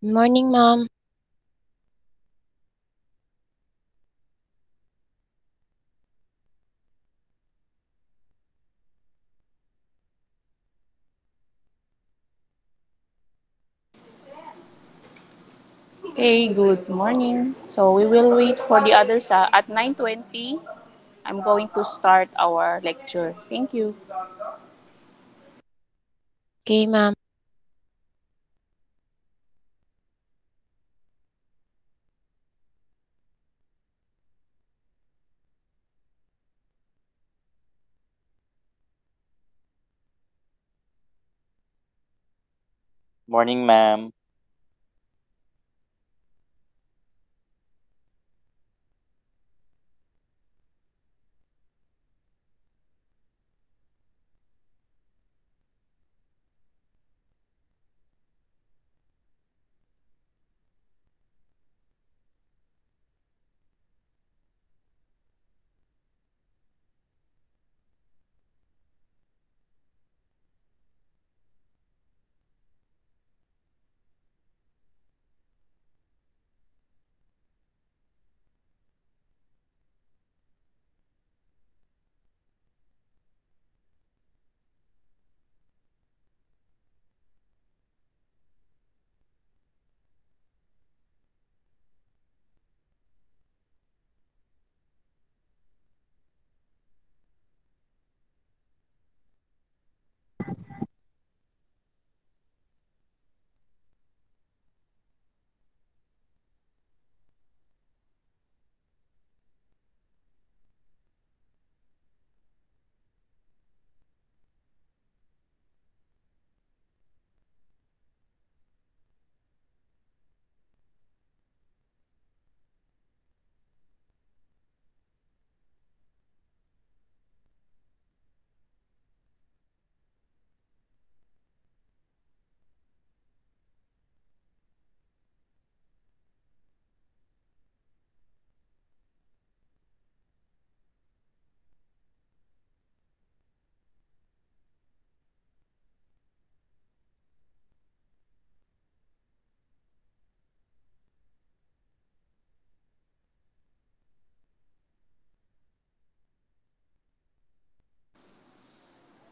Good morning, ma'am. Hey, good morning. So we will wait for the others at 9:20. I'm going to start our lecture. Thank you. Okay, ma'am. Morning, ma'am.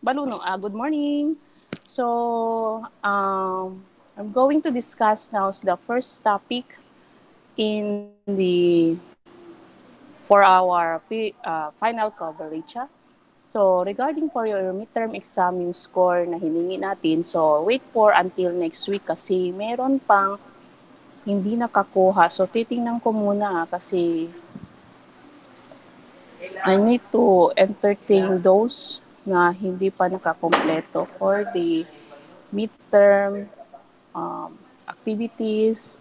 Baluno, good morning. So I'm going to discuss now the first topic in for our final coverage. So, regarding for your midterm exam, yung score na hiningi natin, so wait for until next week kasi meron pang hindi nakakuha. So, titingnan ko muna kasi I need to entertain those na hindi pa nakakompleto for the midterm activities,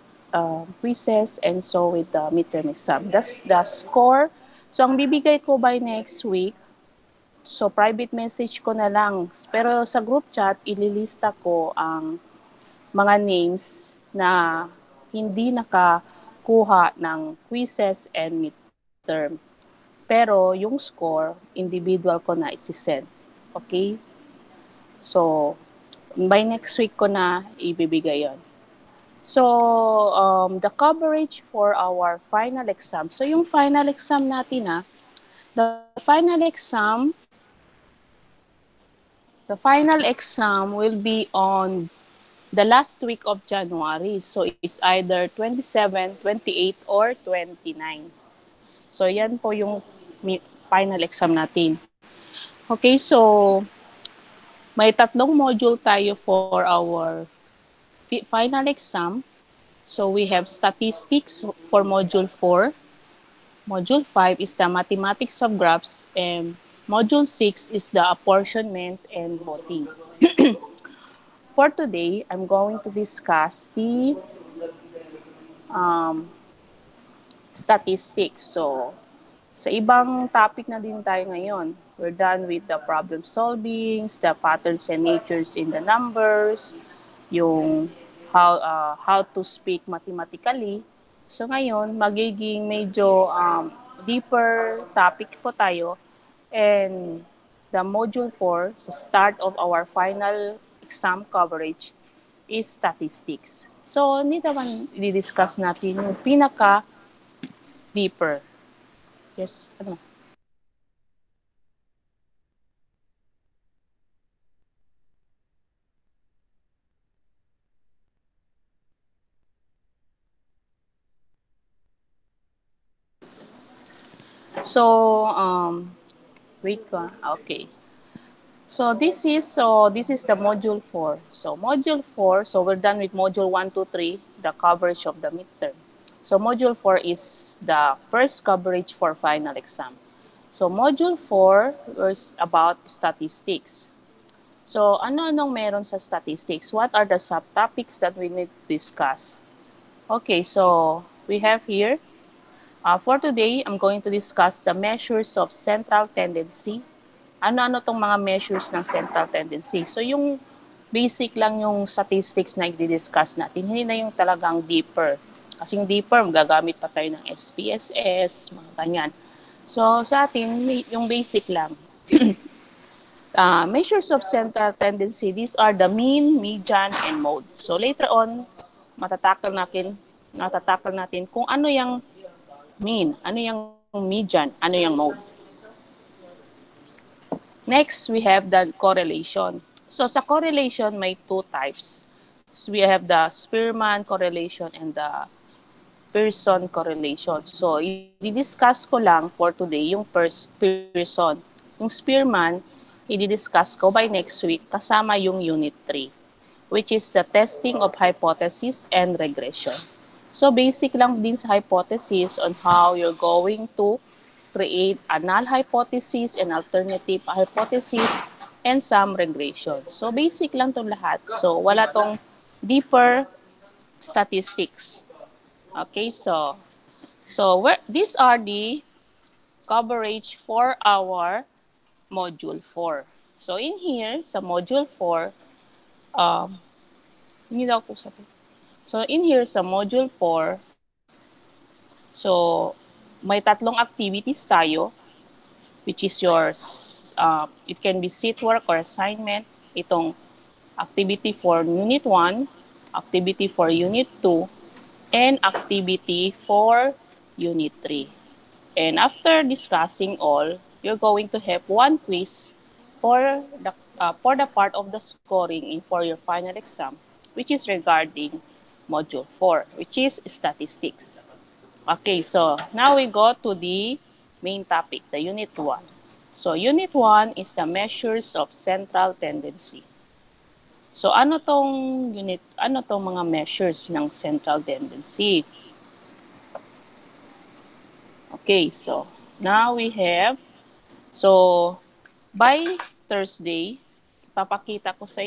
quizzes, and so with the midterm exam. That's the score. So, ang bibigay ko by next week, so private message ko na lang. Pero sa group chat, ililista ko ang mga names na hindi nakakuha ng quizzes and midterm. Pero yung score, individual ko na isi-send. Okay? So, by next week ko na ibibigay yon. So, the coverage for our final exam. So, yung final exam natin the final exam will be on the last week of January. So, it's either 27, 28, or 29. So, yan po yung final exam natin. Okay, so may tatlong module tayo for our final exam. So we have statistics for module 4. Module 5 is the mathematics of graphs and module 6 is the apportionment and voting. For today, I'm going to discuss the um, statistics. So sa ibang topic na din tayo ngayon. We're done with the problem solvings, the patterns and natures in the numbers, yung how to speak mathematically. So ngayon, magiging medyo deeper topic po tayo. And the module 4, sa start of our final exam coverage, is statistics. So, hindi naman i-discuss natin yung pinaka-deeper. Yes, ano? So, wait ko. Okay. So this is the module 4. So module 4, so we're done with module 1, 2, 3, the coverage of the midterm. So module 4 is the first coverage for final exam. So module 4 is about statistics. So ano-anong meron sa statistics? What are the subtopics that we need to discuss? Okay, so we have here, for today, I'm going to discuss the measures of central tendency. Ano-ano tong mga measures ng central tendency. So yung basic lang yung statistics na i-discuss natin, hindi na yung talagang deeper. Kasi yung deeper, gagamit pa tayo ng SPSS, mga ganyan. So sa atin, yung basic lang. Measures of central tendency, these are the mean, median, and mode. So later on, matatakal natin kung ano yung mean, ano yung median, ano yung mode. Next, we have the correlation. So sa correlation, may two types. So we have the Spearman correlation and the Pearson correlation. So i-discuss ko lang for today yung Pearson. Yung Spearman, i-discuss ko by next week kasama yung Unit 3, which is the testing of hypothesis and regression. So basic lang din sa hypothesis on how you're going to create a null hypothesis and alternative hypothesis and some regression. So basic lang tong lahat. So wala tong deeper statistics. Okay, these are the coverage for our module 4. So in here sa module 4, hindi daw ko sabi. So in here sa module 4, so may tatlong activities tayo, which is yours. It can be seat work or assignment. Itong activity for Unit 1, activity for Unit 2, and activity for Unit 3. And after discussing all, you're going to have one quiz for the part of the scoring in for your final exam, which is regarding Module 4, which is statistics. Okay, so now we go to the main topic, the Unit 1. So Unit 1 is the measures of central tendency. So ano tong mga measures ng central tendency? Okay, so now we have, so by Thursday, papakita ko sa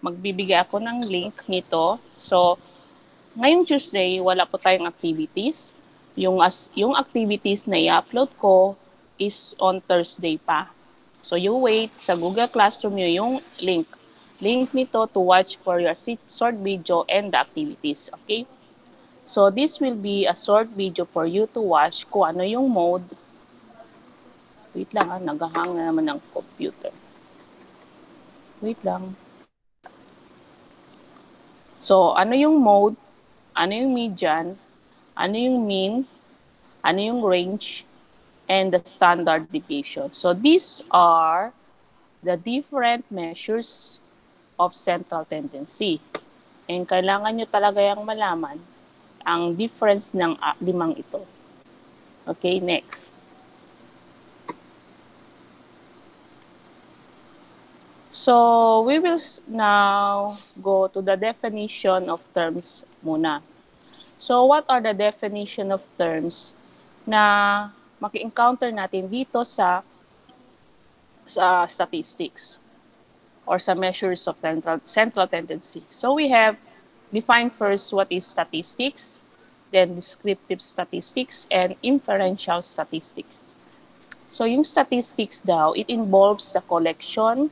magbibigay ako ng link nito. So ngayong Tuesday, wala po tayong activities. Yung activities na i-upload ko is on Thursday pa. So you wait sa Google Classroom nyo yung link. Link nito to watch for your short video and the activities. Okay? So this will be a short video for you to watch kung ano yung mode. Wait lang naghahang na naman ng computer. Wait lang. So ano yung mode, ano yung median, ano yung mean, ano yung range, and the standard deviation. So these are the different measures of central tendency. And kailangan nyo talaga yung malaman ang difference ng limang ito. Okay, next. So we will now go to the definition of terms muna. So what are the definition of terms na maki-encounter natin dito sa statistics or sa measures of central tendency? So we have defined first what is statistics, then descriptive statistics, and inferential statistics. So yung statistics daw, it involves the collection,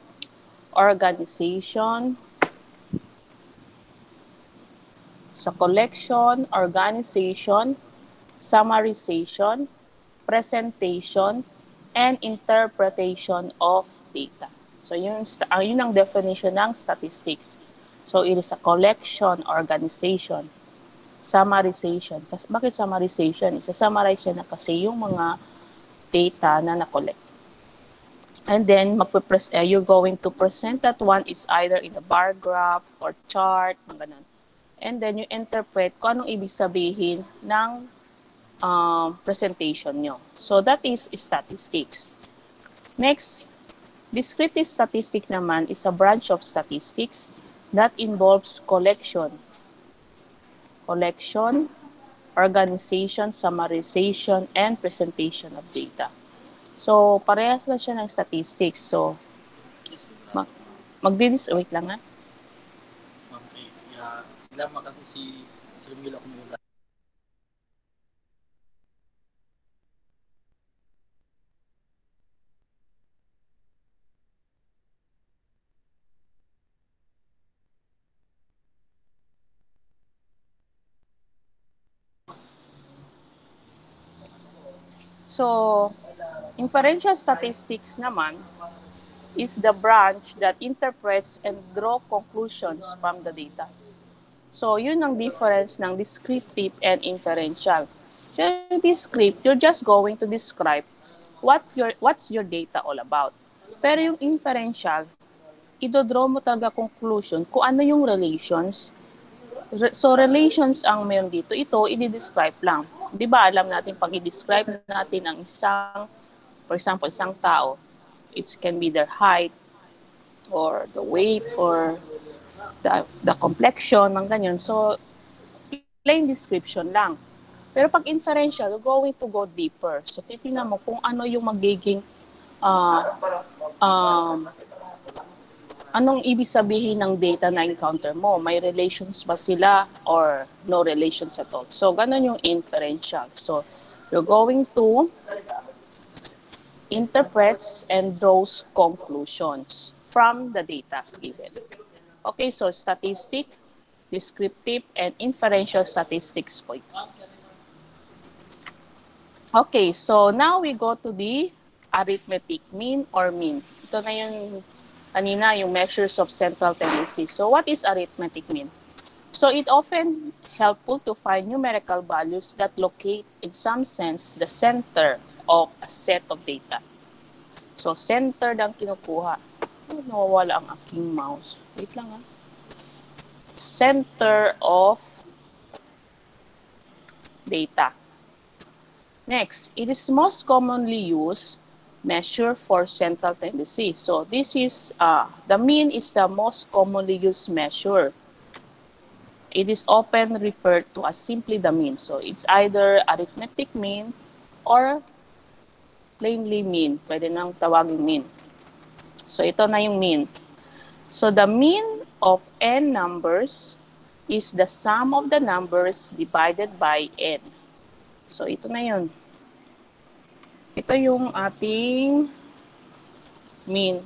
organization, summarization, presentation, and interpretation of data. So yun ang definition ng statistics. So, it is a collection, organization, summarization. Bakit summarization? Isa-summarize na kasi yung mga data na na-collect. And then, you're going to present that one is either in a bar graph or chart, mga ganun. And then, you interpret kung anong ibig sabihin ng presentation nyo. So, that is statistics. Next, descriptive statistic naman is a branch of statistics that involves collection, organization, summarization, and presentation of data. So, parehas lang siya ng statistics. So, wait lang ha. Okay. Lama kasi si Lumila kumula. So, inferential statistics naman is the branch that interprets and draw conclusions from the data. So, yun ang difference ng descriptive and inferential. So, yung descriptive, you're just going to describe what's your data all about. Pero yung inferential, idodraw mo talaga conclusion kung ano yung relations. So, relations ang meron dito. Ito, i-describe lang. Di ba, alam natin, pag i-describe natin ang for example, isang tao, it can be their height, or the weight, or the complexion, mga ganyan. So, plain description lang. Pero pag inferential, we're going to go deeper. So, titingnan mo kung ano yung magiging anong ibig sabihin ng data na encounter mo? May relations ba sila or no relations at all? So, ganun yung inferential. So, you're going to interprets and draws conclusions from the data given. Okay, so statistic, descriptive, and inferential statistics po ito. Okay, so now we go to the arithmetic mean or mean. Ito na yung kanina, yung measures of central tendency. So what is arithmetic mean? So it often helpful to find numerical values that locate in some sense the center of a set of data. So center ang kinukuha. Nawawala ang aking mouse. Wait lang ha. Center of data. Next, it is most commonly used measure for central tendency. So this is, the mean is the most commonly used measure. It is often referred to as simply the mean. So it's either arithmetic mean or plainly mean. Pwede nang tawagin mean. So ito na yung mean. So the mean of n numbers is the sum of the numbers divided by n. So ito na yun. Ito yung ating mean.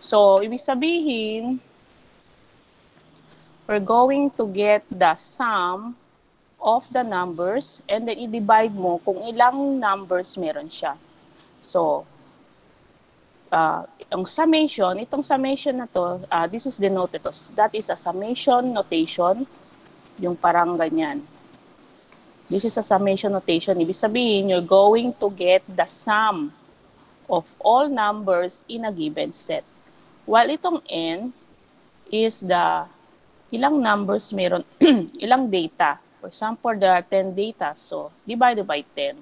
So, ibig sabihin, we're going to get the sum of the numbers and then i-divide mo kung ilang numbers meron siya. So, ang summation, itong summation na to, this is denoted as, that is a summation notation, yung parang ganyan. This is a summation notation. Ibig sabihin, you're going to get the sum of all numbers in a given set. While itong n is the ilang numbers meron, ilang data. For example, there are 10 data, so divided by 10.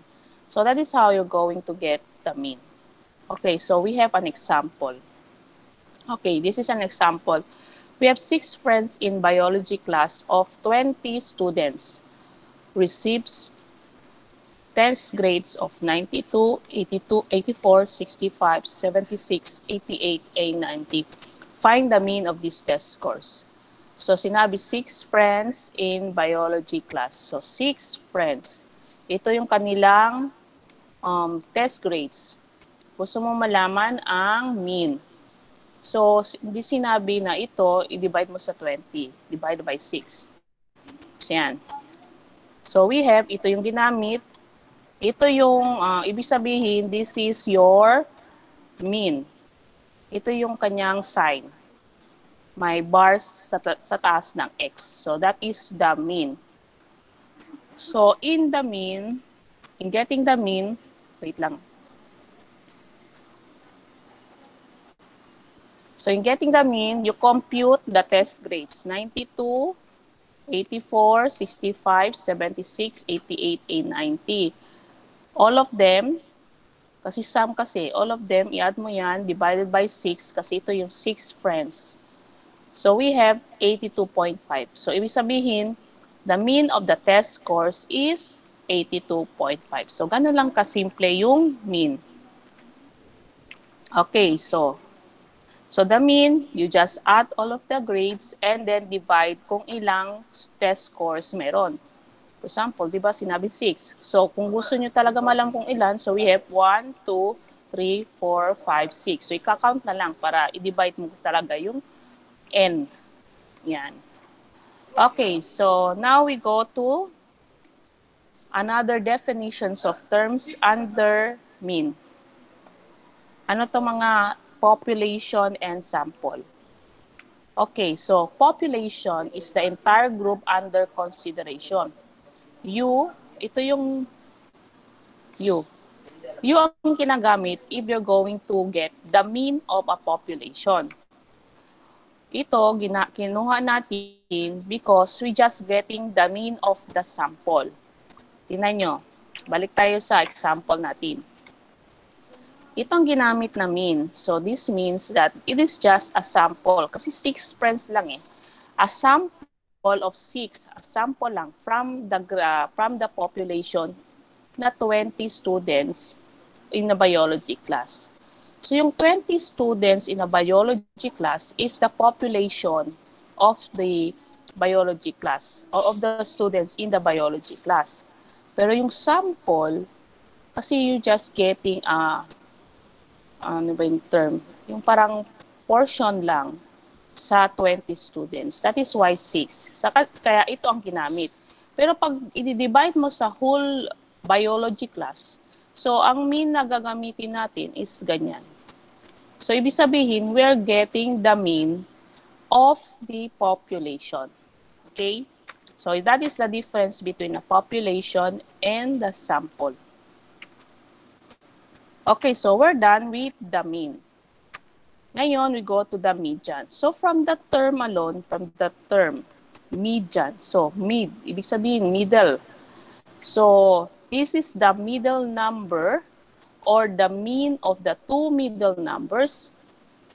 So that is how you're going to get the mean. Okay, so we have an example. Okay, this is an example. We have 6 friends in biology class of 20 students. Receives test grades of 92, 82, 84, 65, 76, 88, and 90. Find the mean of these test scores. So, sinabi 6 friends in biology class. So, 6 friends. Ito yung kanilang test grades. Gusto mo malaman ang mean. So, hindi sinabi na ito, i-divide mo sa 20. Divide by 6. So, yan. So, we have, ito yung ginamit. Ito yung, ibig sabihin, this is your mean. Ito yung kanyang sign. May bars sa taas ng X. So that is the mean. So in getting the mean, wait lang. So in getting the mean, you compute the test grades. 92, 84, 65, 76, 88, and 90. All of them, kasi sum kasi, all of them, i-add mo yan, divided by 6, kasi ito yung 6 friends. So we have 82.5. So ibig sabihin, the mean of the test scores is 82.5. So ganun lang kasimple yung mean. Okay, so the mean, you just add all of the grades and then divide kung ilang test scores meron. For example, di ba sinabi 6. So kung gusto nyo talaga malam kung ilan, so we have 1, 2, 3, 4, 5, 6. So i-count na lang para i-divide mo talaga yung n. Yan. Okay, so now we go to another definitions of terms under mean. Ano to mga population and sample? Okay, so population is the entire group under consideration. Ito yung U. U ang kinagamit if you're going to get the mean of a population. Ito, kinuha natin because we just getting the mean of the sample. Tingnan nyo. Balik tayo sa example natin. Itong ginamit na mean. So this means that it is just a sample. Kasi 6 friends lang eh. A sample of 6. A sample lang from the population na 20 students in a biology class. So yung 20 students in a biology class is the population of the biology class or of the students in the biology class. Pero yung sample, kasi you just getting ano ba yung term? Yung parang portion lang sa 20 students. That is why 6. Kaya ito ang ginamit. Pero pag i-divide mo sa whole biology class, so ang mean na gagamitin natin is ganyan. So ibig sabihin, we're getting the mean of the population. Okay? So that is the difference between a population and the sample. Okay, so we're done with the mean. Ngayon, we go to the median. So from the term alone, from the term median, so mid, ibig sabihin middle. So this is the middle number or the mean of the two middle numbers.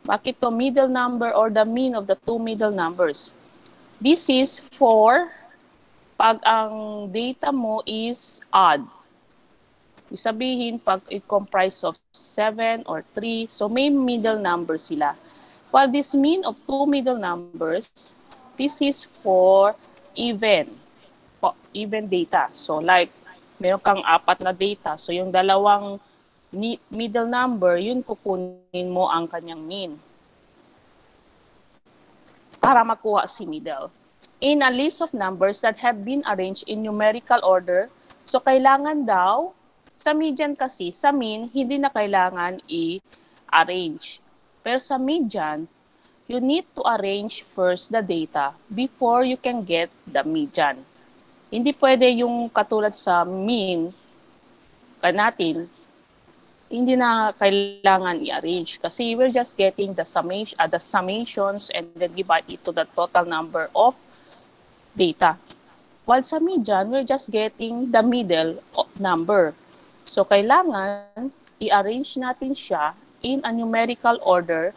Bakit to middle number or the mean of the two middle numbers? This is for pag ang data mo is odd. Ibig sabihin, pag it comprise of 7 or 3, so may middle number sila. While this mean of two middle numbers, this is for even data. So like, meron kang 4 na data. So yung dalawang middle number, yun kukunin mo ang kanyang mean para makuha si middle. In a list of numbers that have been arranged in numerical order, so kailangan daw, sa median kasi, sa mean, hindi na kailangan i-arrange. Pero sa median, you need to arrange first the data before you can get the median. Hindi pwede yung katulad sa mean natin, hindi na kailangan i-arrange kasi we're just getting the summations and then divide it to the total number of data. While sa median, we're just getting the middle number. So kailangan i-arrange natin siya in a numerical order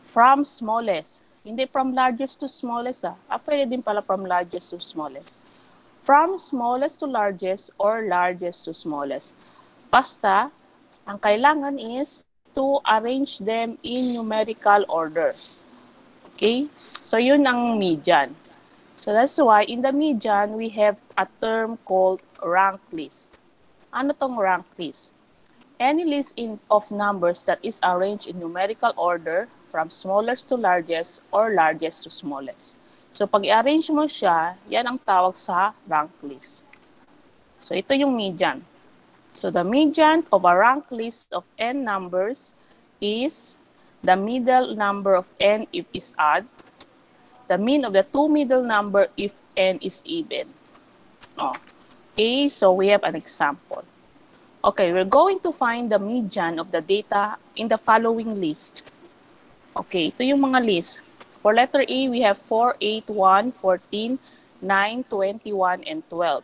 from smallest. Hindi from largest to smallest. Pwede din pala from largest to smallest. From smallest to largest or largest to smallest. Basta, ang kailangan is to arrange them in numerical order. Okay? So, yun ang median. So, that's why in the median, we have a term called rank list. Ano tong rank list? Any list of numbers that is arranged in numerical order from smallest to largest or largest to smallest. So, pag i-arrange mo siya, yan ang tawag sa rank list. So, ito yung median. So the median of a rank list of n numbers is the middle number of n if is odd, the mean of the two middle number if n is even. Oh. Okay, so we have an example. Okay, we're going to find the median of the data in the following list. Okay, ito yung mga list. For letter A, we have 4, 8, 1, 14, 9, 21, and 12.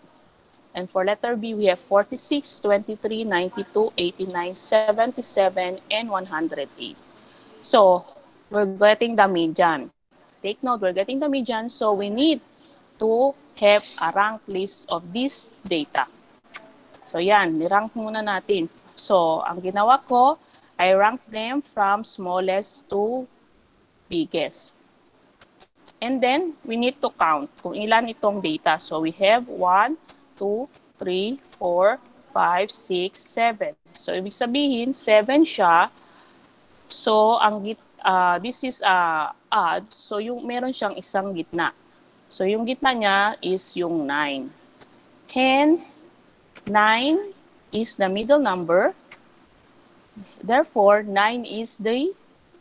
And for letter B, we have 46, 23, 92, 89, 77, and 108. So, we're getting the median. Take note, we're getting the median, so we need to have a ranked list of this data. So, yan, nirank muna natin. So, ang ginawa ko, I ranked them from smallest to biggest. And then, we need to count kung ilan itong data. So, we have 1, 2, 3, 4, 5, 6, 7. So, ibig sabihin, 7 siya. So, this is odd. So, meron siyang isang gitna. So, yung gitna niya is yung 9. Hence, 9 is the middle number. Therefore, 9 is the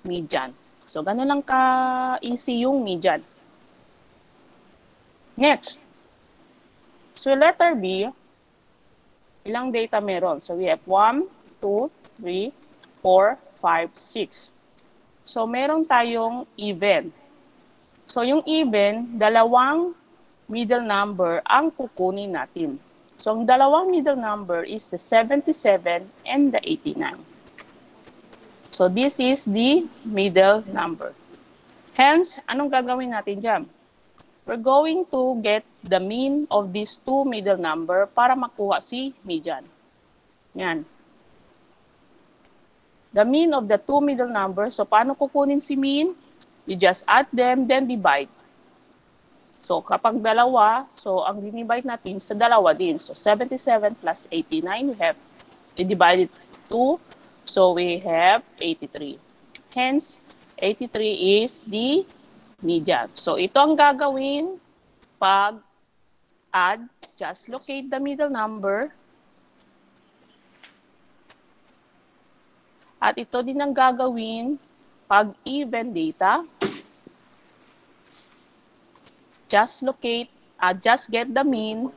median. So, ganun lang ka-easy yung median. Next. So, letter B, ilang data meron? So, we have 1, 2, 3, 4, 5, 6. So, meron tayong even. So, yung even, dalawang middle number ang kukunin natin. So, ang dalawang middle number is the 77 and the 89. So, this is the middle number. Hence, anong gagawin natin dyan? We're going to get the mean of these two middle number para makuha si median. Yan. The mean of the two middle numbers. So, paano kukunin si mean? You just add them, then divide. So, kapag dalawa, so ang dinivide natin sa dalawa din. So, 77 plus 89, we have divided 2. So, we have 83. Hence, 83 is the median. So, ito ang gagawin pag add. Just locate the middle number. At ito din ang gagawin pag even data. Just locate, just get the mean,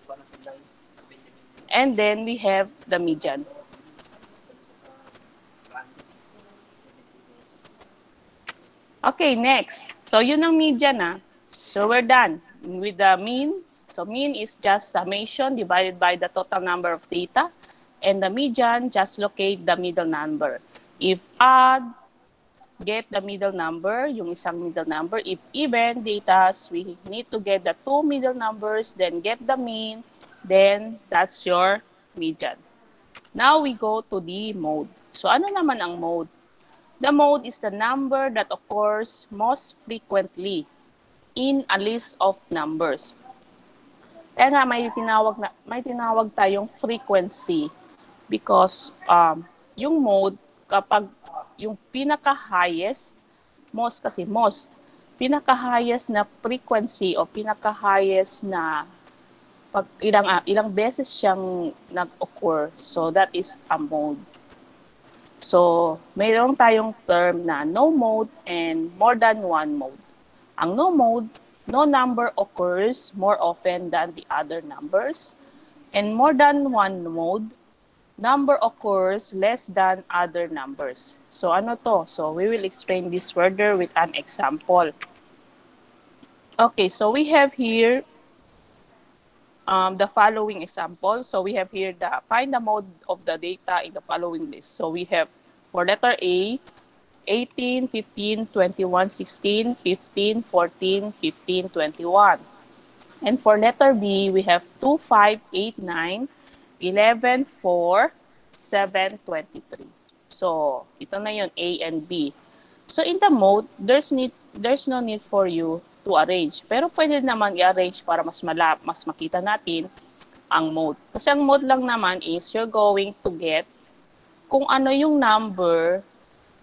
and then we have the median. Okay, next. So, yun ang median na. So, we're done with the mean. So, mean is just summation divided by the total number of data. And the median, just locate the middle number. If odd, get the middle number, yung isang middle number. If even data, we need to get the two middle numbers, then get the mean, then that's your median. Now, we go to the mode. So, ano naman ang mode? The mode is the number that occurs most frequently in a list of numbers. Kaya nga may tinawag tayong frequency because yung mode, kapag yung pinaka-highest, pinaka-highest na frequency o pinaka-highest na pag ilang beses siyang nag-occur. So that is a mode. So, mayroon tayong term na no mode and more than one mode. Ang no mode, no number occurs more often than the other numbers. And more than one mode, number occurs less than other numbers. So, ano to? So, we will explain this further with an example. Okay, so we have here the following example. So we have here find the mode of the data in the following list. So we have for letter A, 18, 15, 21, 16, 15, 14, 15, 21. And for letter B, we have 2, 5, 8, 9, 11, 4, 7, 23. So ito na yun, A and B. So in the mode, there's no need for you to arrange. Pero pwede naman i-arrange para mas makita natin ang mode. Kasi ang mode lang naman is you're going to get kung ano yung number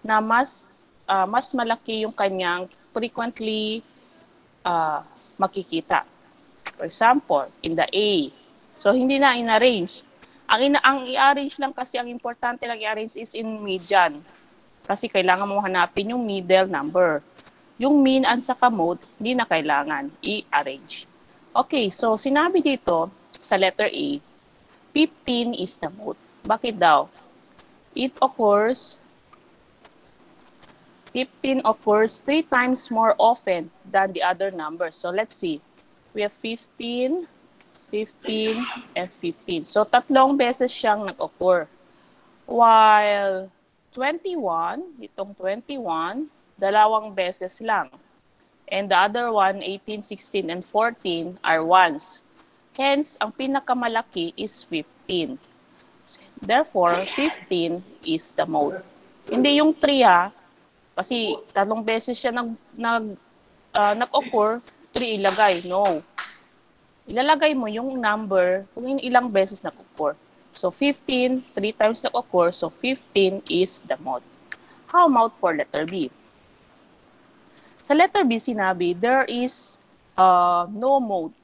na mas malaki yung kanyang frequently makikita. For example, in the A. So hindi na in-arrange. Ang i-arrange lang kasi ang importante lang i-arrange is in median. Kasi kailangan mo hanapin yung middle number. Yung mean at saka mode, hindi na kailangan i-arrange. Okay, so sinabi dito sa letter A, 15 is the mode. Bakit daw? It occurs 15 occurs 3 times more often than the other numbers. So let's see. We have 15, 15, and 15. So tatlong beses siyang nag-occur. While 21, itong 21, dalawang beses lang. And the other one, 18, 16, and 14 are ones. Hence, ang pinakamalaki is 15. Therefore, 15 is the mode. Hindi yung 3 ha, kasi tatlong beses siya nag-occur, 3 ilagay. No. Ilalagay mo yung number kung ilang beses nag-occur. So 15, 3 times nag-occur, so 15 is the mode. How about for letter B? Sa letter B sinabi, there is no mode.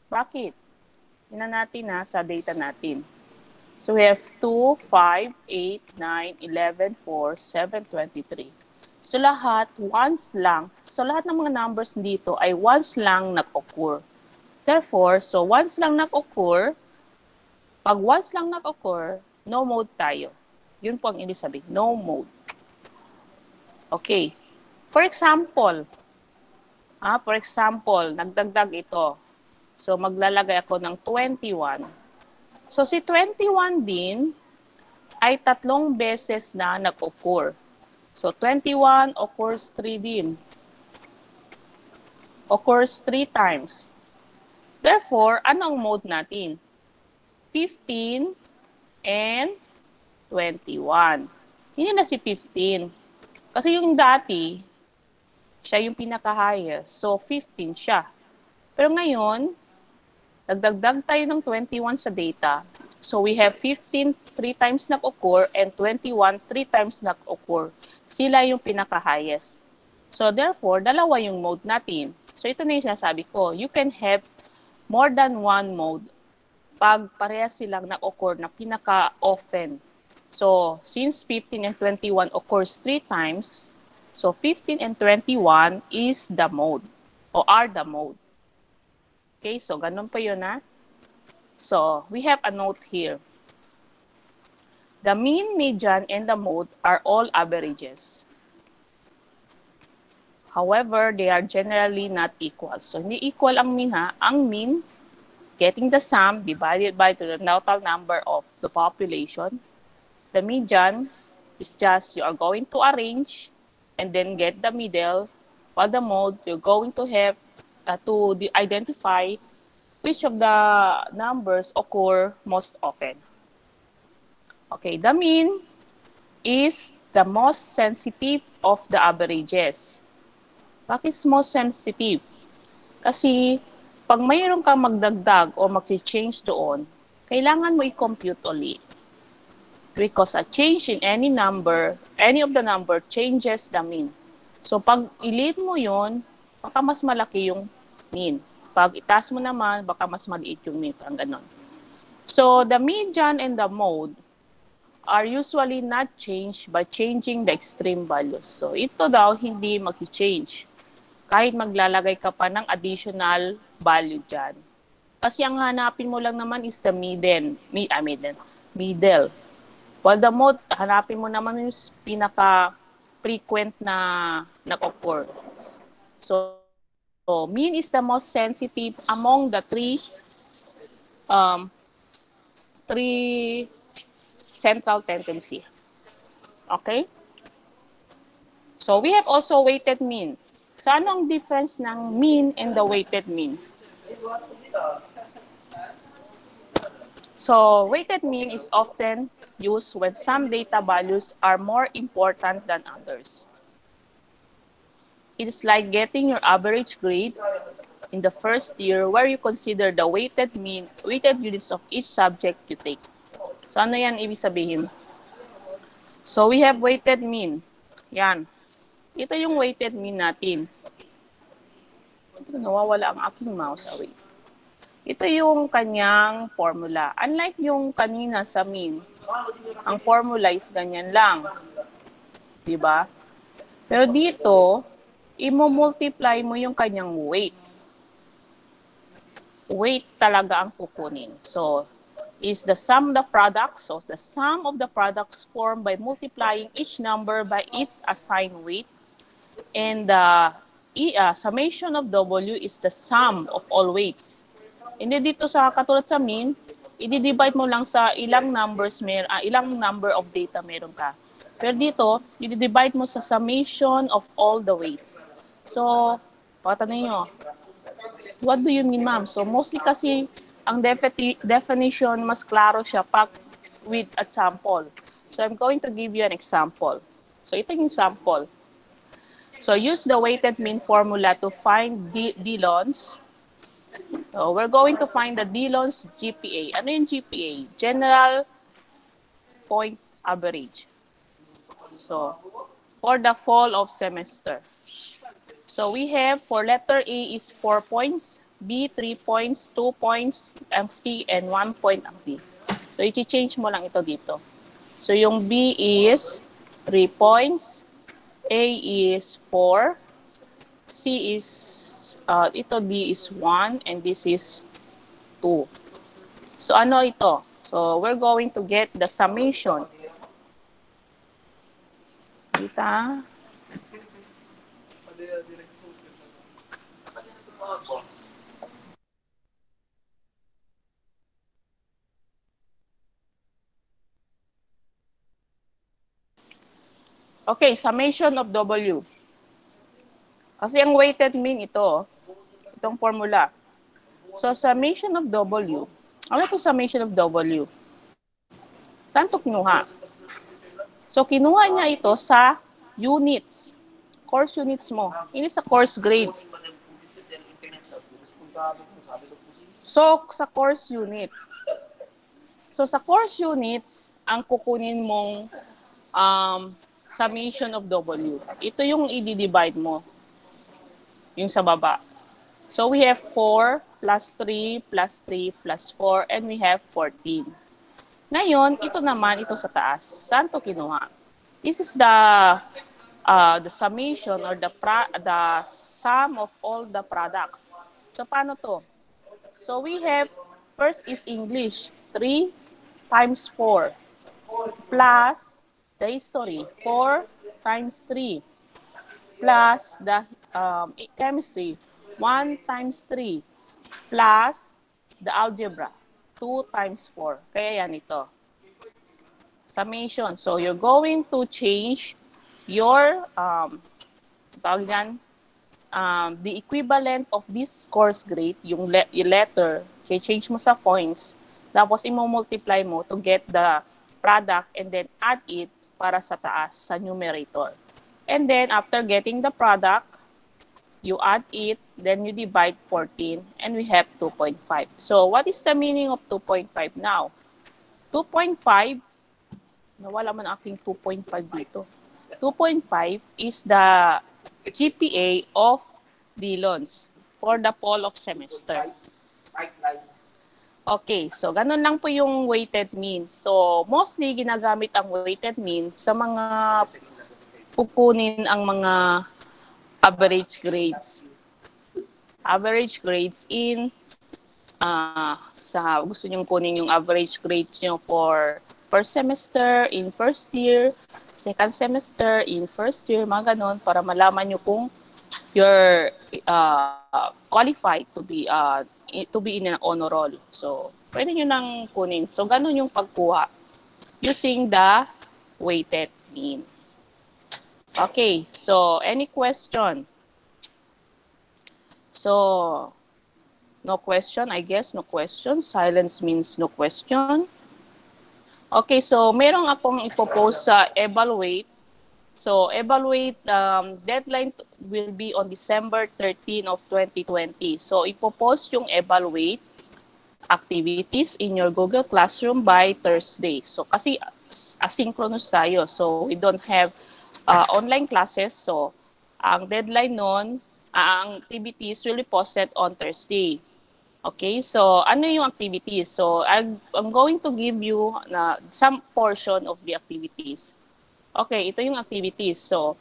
Bakit? Tingnan natin sa data natin. So we have 2, 5, 8, 9, 11, 4, 7, 23. So lahat, once lang. So lahat ng mga numbers dito ay once lang nag-occur. Therefore, so once lang nag-occur, pag once lang nag-occur, no mode tayo. Yun po ang ibig sabihin, no mode. Okay. For example, nagdagdag ito. So maglalagay ako ng 21. So si 21 din ay tatlong beses na nag-occur. So 21 occurs 3 din. Occurs 3 times. Therefore, ano ang mode natin? 15 and 21. Hindi na si 15. Kasi yung dati, siya yung pinaka-highest. So, 15 siya. Pero ngayon, nagdagdag tayo ng 21 sa data. So, we have 15 3 times nag-occur and 21 3 times nag-occur. Sila yung pinaka-highest. So, therefore, dalawa yung mode natin. So, ito na yung sinasabi ko. You can have more than one mode pag parehas silang nag-occur na pinaka-often. So, since 15 and 21 occurs 3 times, so 15 and 21 is the mode or are the mode. Okay, so ganun pa yun So, we have a note here. The mean, median, and the mode are all averages. However, they are generally not equal. So, hindi equal ang mean Ang mean, getting the sum divided by the total number of the population. The median is just you are going to arrange and then get the middle. While the mode, you're going to have to identify which of the numbers occur most often. Okay, the mean is the most sensitive of the averages. Bakit most sensitive? Kasi pag mayroon kang magdagdag o mag-change doon, kailangan mo i-compute ulit. Because a change in any of the number changes the mean. So pag i-lead mo yun, baka mas malaki yung mean. Pag itaas mo naman, baka mas maliit yung mean. Parang ganon. So the median and the mode are usually not changed by changing the extreme values. So ito daw hindi mag-change. Kahit maglalagay ka pa ng additional value dyan. Kasi ang hanapin mo lang naman is the middle. While the mode, hanapin mo naman yung pinaka-frequent na nag-occur. So, mean is the most sensitive among the three central tendency. Okay? So, we have also weighted mean. So, ano ang difference ng mean and the weighted mean? So, weighted mean is often used when some data values are more important than others. It is like getting your average grade in the first year where you consider the weighted units of each subject you take. So, ano yan ibig sabihin? So, we have weighted mean. Yan. Ito yung weighted mean natin. Nawawala ang aking mouse away. Ito yung kanyang formula. Unlike yung kanina sa mean, ang formula is ganyan lang. Di ba? Pero dito, i-multiply mo yung kanyang weight. Weight talaga ang kukunin. So, is the sum of the products. So, the sum of the products formed by multiplying each number by its assigned weight. And the summation of W is the sum of all weights. Hindi dito sa katulad sa mean, i-divide mo lang sa ilang ilang number of data meron ka. Pero dito, i-divide mo sa summation of all the weights. So, patanong nyo, what do you mean, ma'am? So, mostly kasi, ang definition, mas klaro siya pag with example. So, I'm going to give you an example. So, ito yung example. So, use the weighted mean formula to find Dillon's. So, we're going to find the Dillon's GPA. Ano yung GPA? General Point Average. So, for the fall of semester. So, we have for letter A is 4 points, B 3 points, 2 points, ang C, and 1 point ang D. So, i-change mo lang ito dito. So, yung B is 3 points, A is 4, C is, ito D is 1, and this is 2. So, ano ito? So, we're going to get the summation. Kita? Okay, summation of W. Kasi ang weighted mean ito, itong formula. So, summation of W. Ano ito summation of W? Saan ito kinuha? So, kinuha niya ito sa units. Course units mo. Hindi sa course grade. So, sa course unit. So, sa course units, ang kukunin mong summation of W. Ito yung i-divide mo. Yung sa baba. So, we have 4 plus 3 plus 3 plus 4 and we have 14. Ngayon, ito naman, ito sa taas. Saan ito kinuha? This is the summation or the sum of all the products. So, paano to? So, we have, first is English. 3 times 4 plus the history. 4 times 3 plus the chemistry. 1 times 3 plus the algebra. 2 times 4. Kaya yan ito. Summation. So, you're going to change your, the equivalent of this course grade, yung letter, change mo sa points, tapos i-multiply mo to get the product and then add it para sa taas, sa numerator. And then, after getting the product, you add it, then you divide 14, and we have 2.5. So, what is the meaning of 2.5 now? 2.5, nawala man aking 2.5 dito. 2.5 is the GPA of Dillon's for the fall of semester. Okay, so ganun lang po yung weighted mean. So, mostly ginagamit ang weighted mean sa mga kukunin ang mga average grades. Average grades in sa gusto nyong kunin yung average grades nyo for first semester in first year, second semester in first year, mga ganon, para malaman nyo kung you're qualified to be in an honor roll. So, pwede nyo nang kunin. So, ganon yung pagkuha using the weighted mean. Okay, so any question? So, no question, I guess, no question. Silence means no question. Okay, so meron akong ipopost sa evaluate. So, evaluate deadline will be on December 13 of 2020. So, ipopost yung evaluate activities in your Google Classroom by Thursday. So, kasi asynchronous tayo. So, we don't have online classes. So, ang deadline nun, ang activities will be posted on Thursday. Okay, so ano yung activities? So, I'm going to give you some portion of the activities. Okay, ito yung activities. So,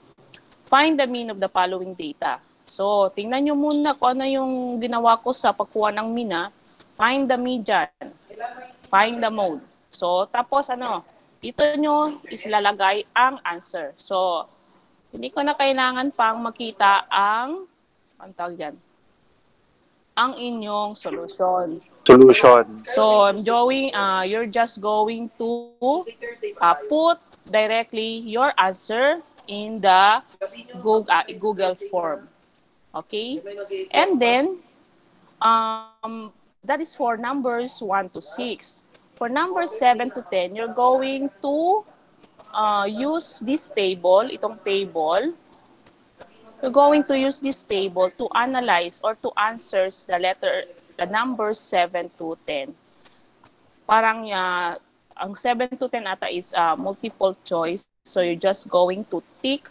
find the mean of the following data. So, tingnan nyo muna kung ano yung ginawa ko sa pagkuha ng mean. Find the median. Find the mode. So, tapos dito nyo islalagay ang answer. So, hindi ko na kailangan pang makita ang tawag dyan, ang inyong solution. Solution. So, you're just going to put directly your answer in the Google form. Okay? And then, that is for numbers 1 to 6. For numbers 7 to 10, you're going to use this table, itong table. You're going to use this table to analyze or to answer the numbers 7 to 10. Parang ang 7 to 10 ata is multiple choice. So you're just going to tick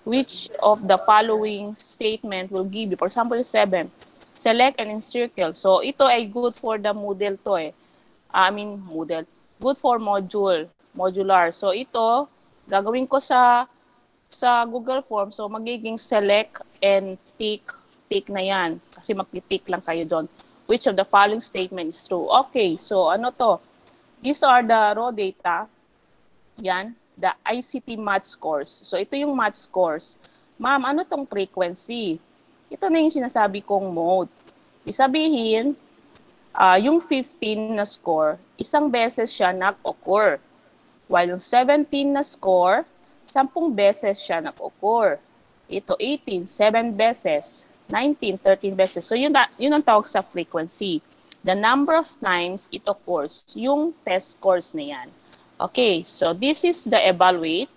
which of the following statement will give you. For example, 7. Select and encircle. So ito ay good for the Moodle to eh. Moodle. Good for modular. So ito, gagawin ko sa Google Form. So magiging select and tick na yan. Kasi magti-tick lang kayo doon. Which of the following statement is true? Okay, so ano to? These are the raw data. Yan, the ICT math scores. So ito yung math scores. Ma'am, ano tong frequency? Ito na yung sinasabi kong mode. Isabihin, yung 15 na score, isang beses siya nag-occur. While yung 17 na score, 10 beses siya nag-occur. Ito 18, 7 beses. 19, 13 beses. So yun ang tawag sa frequency. The number of times it occurs. Yung test scores na yan. Okay, so this is the evaluate.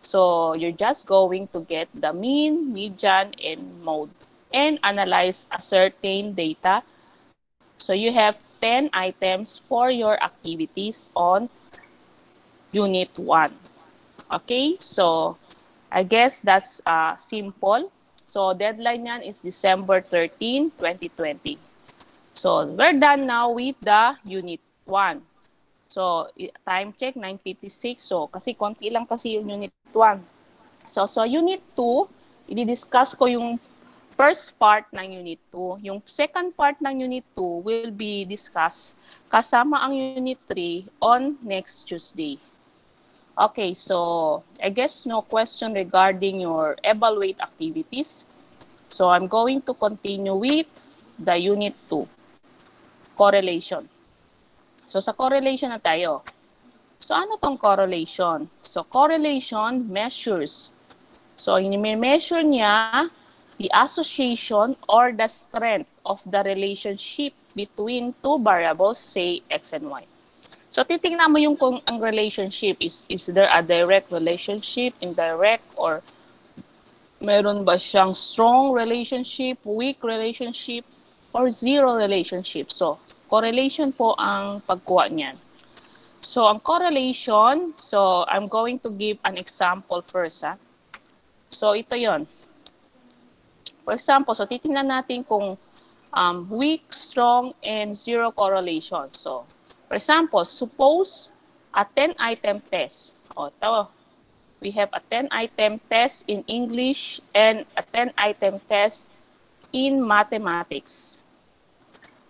So you're just going to get the mean, median, and mode. And analyze a certain data. So you have 10 items for your activities on Unit 1. Okay, so I guess that's simple. So deadline yan is December 13, 2020. So we're done now with the Unit 1. So time check, 9:56. So kasi konti lang kasi yung Unit 1. So Unit 2, i-discuss ko yung first part ng Unit 2. Yung second part ng Unit 2 will be discussed kasama ang Unit 3 on next Tuesday. Okay, so I guess no question regarding your evaluate activities. So I'm going to continue with the Unit 2, correlation. So sa correlation na tayo. So ano tong correlation? So correlation measures. So ini-measure niya the association or the strength of the relationship between two variables, say X and Y. So titingnan mo yung kung ang relationship is there a direct relationship, indirect, or meron ba siyang strong relationship, weak relationship, or zero relationship. So correlation po ang pagkuha niyan. So ang correlation, so I'm going to give an example first. So ito yon. For example, so titingnan natin kung weak, strong, and zero correlation. So for example, suppose a 10-item test. We have a 10-item test in English and a 10-item test in mathematics.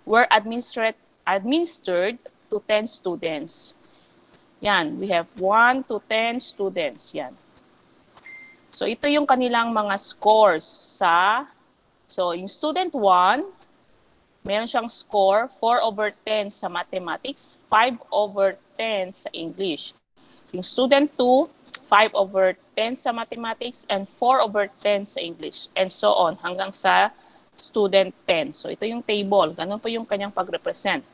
Were administered to 10 students. Yan, we have 1 to 10 students. Yan. So ito yung kanilang mga scores so yung student 1, meron siyang score 4/10 sa mathematics, 5/10 sa English. Yung student 2, 5/10 sa mathematics, and 4/10 sa English. And so on, hanggang sa student 10. So ito yung table. Ganun po yung kanyang pag-represent.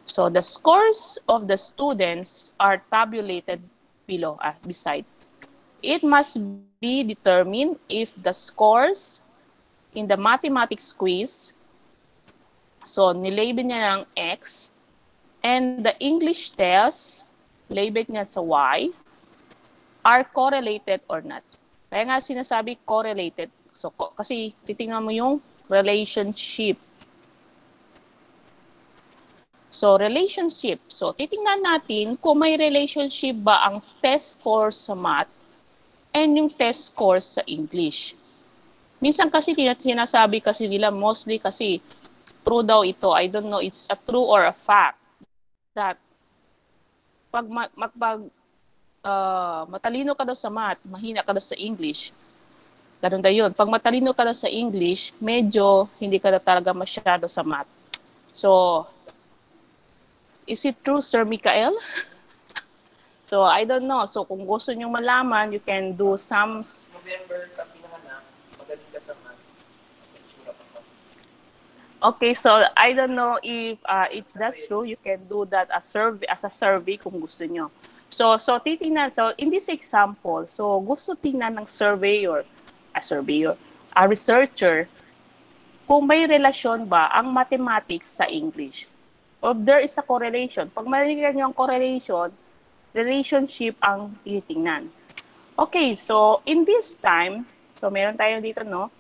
So the scores of the students are tabulated below, beside. It must be determined if the scores in the mathematics quiz, so nilabel niya ng X, and the English test, label niya sa Y, are correlated or not. Kaya nga sinasabi correlated. So kasi titingnan mo yung relationship. So, relationship. So, titingnan natin kung may relationship ba ang test score sa math and yung test score sa English. Minsan kasi sinasabi kasi nila, mostly kasi true daw ito. I don't know, it's a true or a fact that pag matalino ka daw sa math, mahina ka daw sa English. Ganun daw yun. Pag matalino ka daw sa English, medyo hindi ka na talaga masyado sa math. So, is it true, Sir Mikael? So, I don't know. So, kung gusto nyo malaman, you can do some... November ka pinahanap, magaling ka sa math. Itsura pa pa. Okay, so I don't know if it's that's true. You can do that as a survey kung gusto nyo. So titingnan. So, in this example, so gusto tingnan ng a researcher, kung may relasyon ba ang mathematics sa English. Or there is a correlation. Pag marinig nyo ang correlation, relationship ang titingnan. Okay, so in this time, so meron tayo dito, no?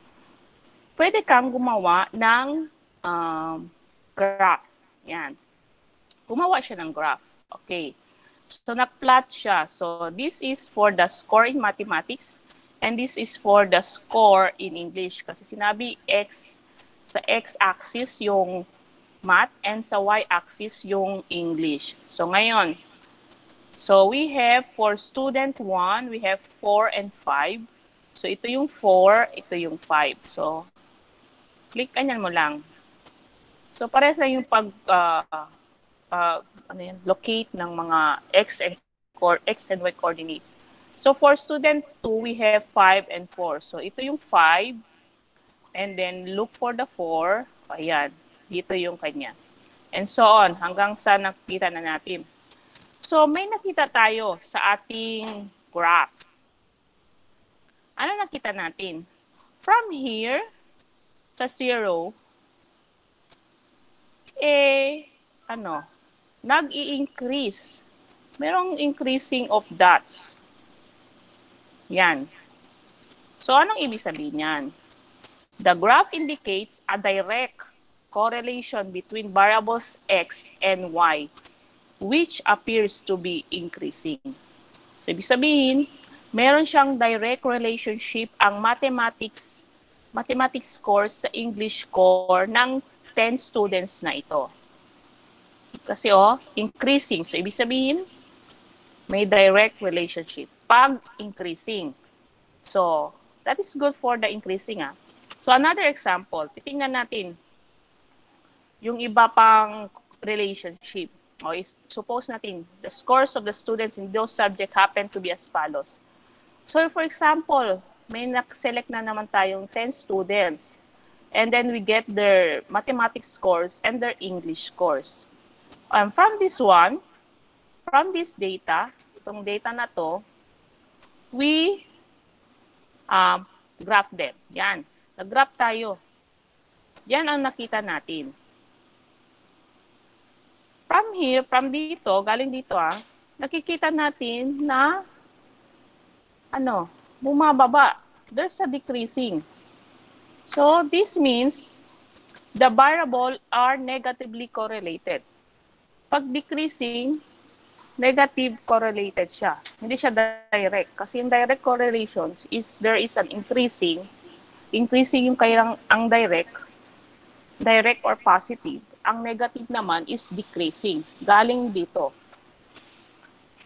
Pwede kang gumawa ng graph. Yan. Gumawa siya ng graph. Okay. So, nag-plot siya. So, this is for the score in mathematics and this is for the score in English. Kasi sinabi sa x-axis yung math and sa y-axis yung English. So, ngayon, so we have for student 1, we have 4 and 5. So, ito yung 4, ito yung 5. So, click kanyan mo lang. So, parehas lang yung locate ng mga x and y coordinates. So, for student 2, we have 5 and 4. So, ito yung 5. And then, look for the 4. Ayan. Dito yung kanya. And so on. Hanggang sa nakita na natin. So, may nakita tayo sa ating graph. Ano nakita natin? From here, sa 0, nag-i-increase. Merong increasing of dots. Yan. So, anong ibig sabihin yan? The graph indicates a direct correlation between variables x and y, which appears to be increasing. So, ibig sabihin, meron siyang direct relationship ang mathematics scores sa English score ng 10 students na ito. Kasi increasing. So, ibig sabihin, may direct relationship. Pag increasing. So, that is good for the increasing. So, another example, titingnan natin yung iba pang relationship. Suppose natin, the scores of the students in those subjects happen to be as follows. So, for example, may select na naman tayong 10 students. And then we get their mathematics scores and their English scores. From this one, from this data, itong data na to, we graph them. Yan. Nag-graph tayo. Yan ang nakita natin. From here, from dito, galing dito nakikita natin na bumababa. There's a decreasing. So, this means the variable are negatively correlated. Pag decreasing, negative correlated siya. Hindi siya direct. Kasi in direct correlations is there is an increasing yung kailang ang direct or positive. Ang negative naman is decreasing. Galing dito.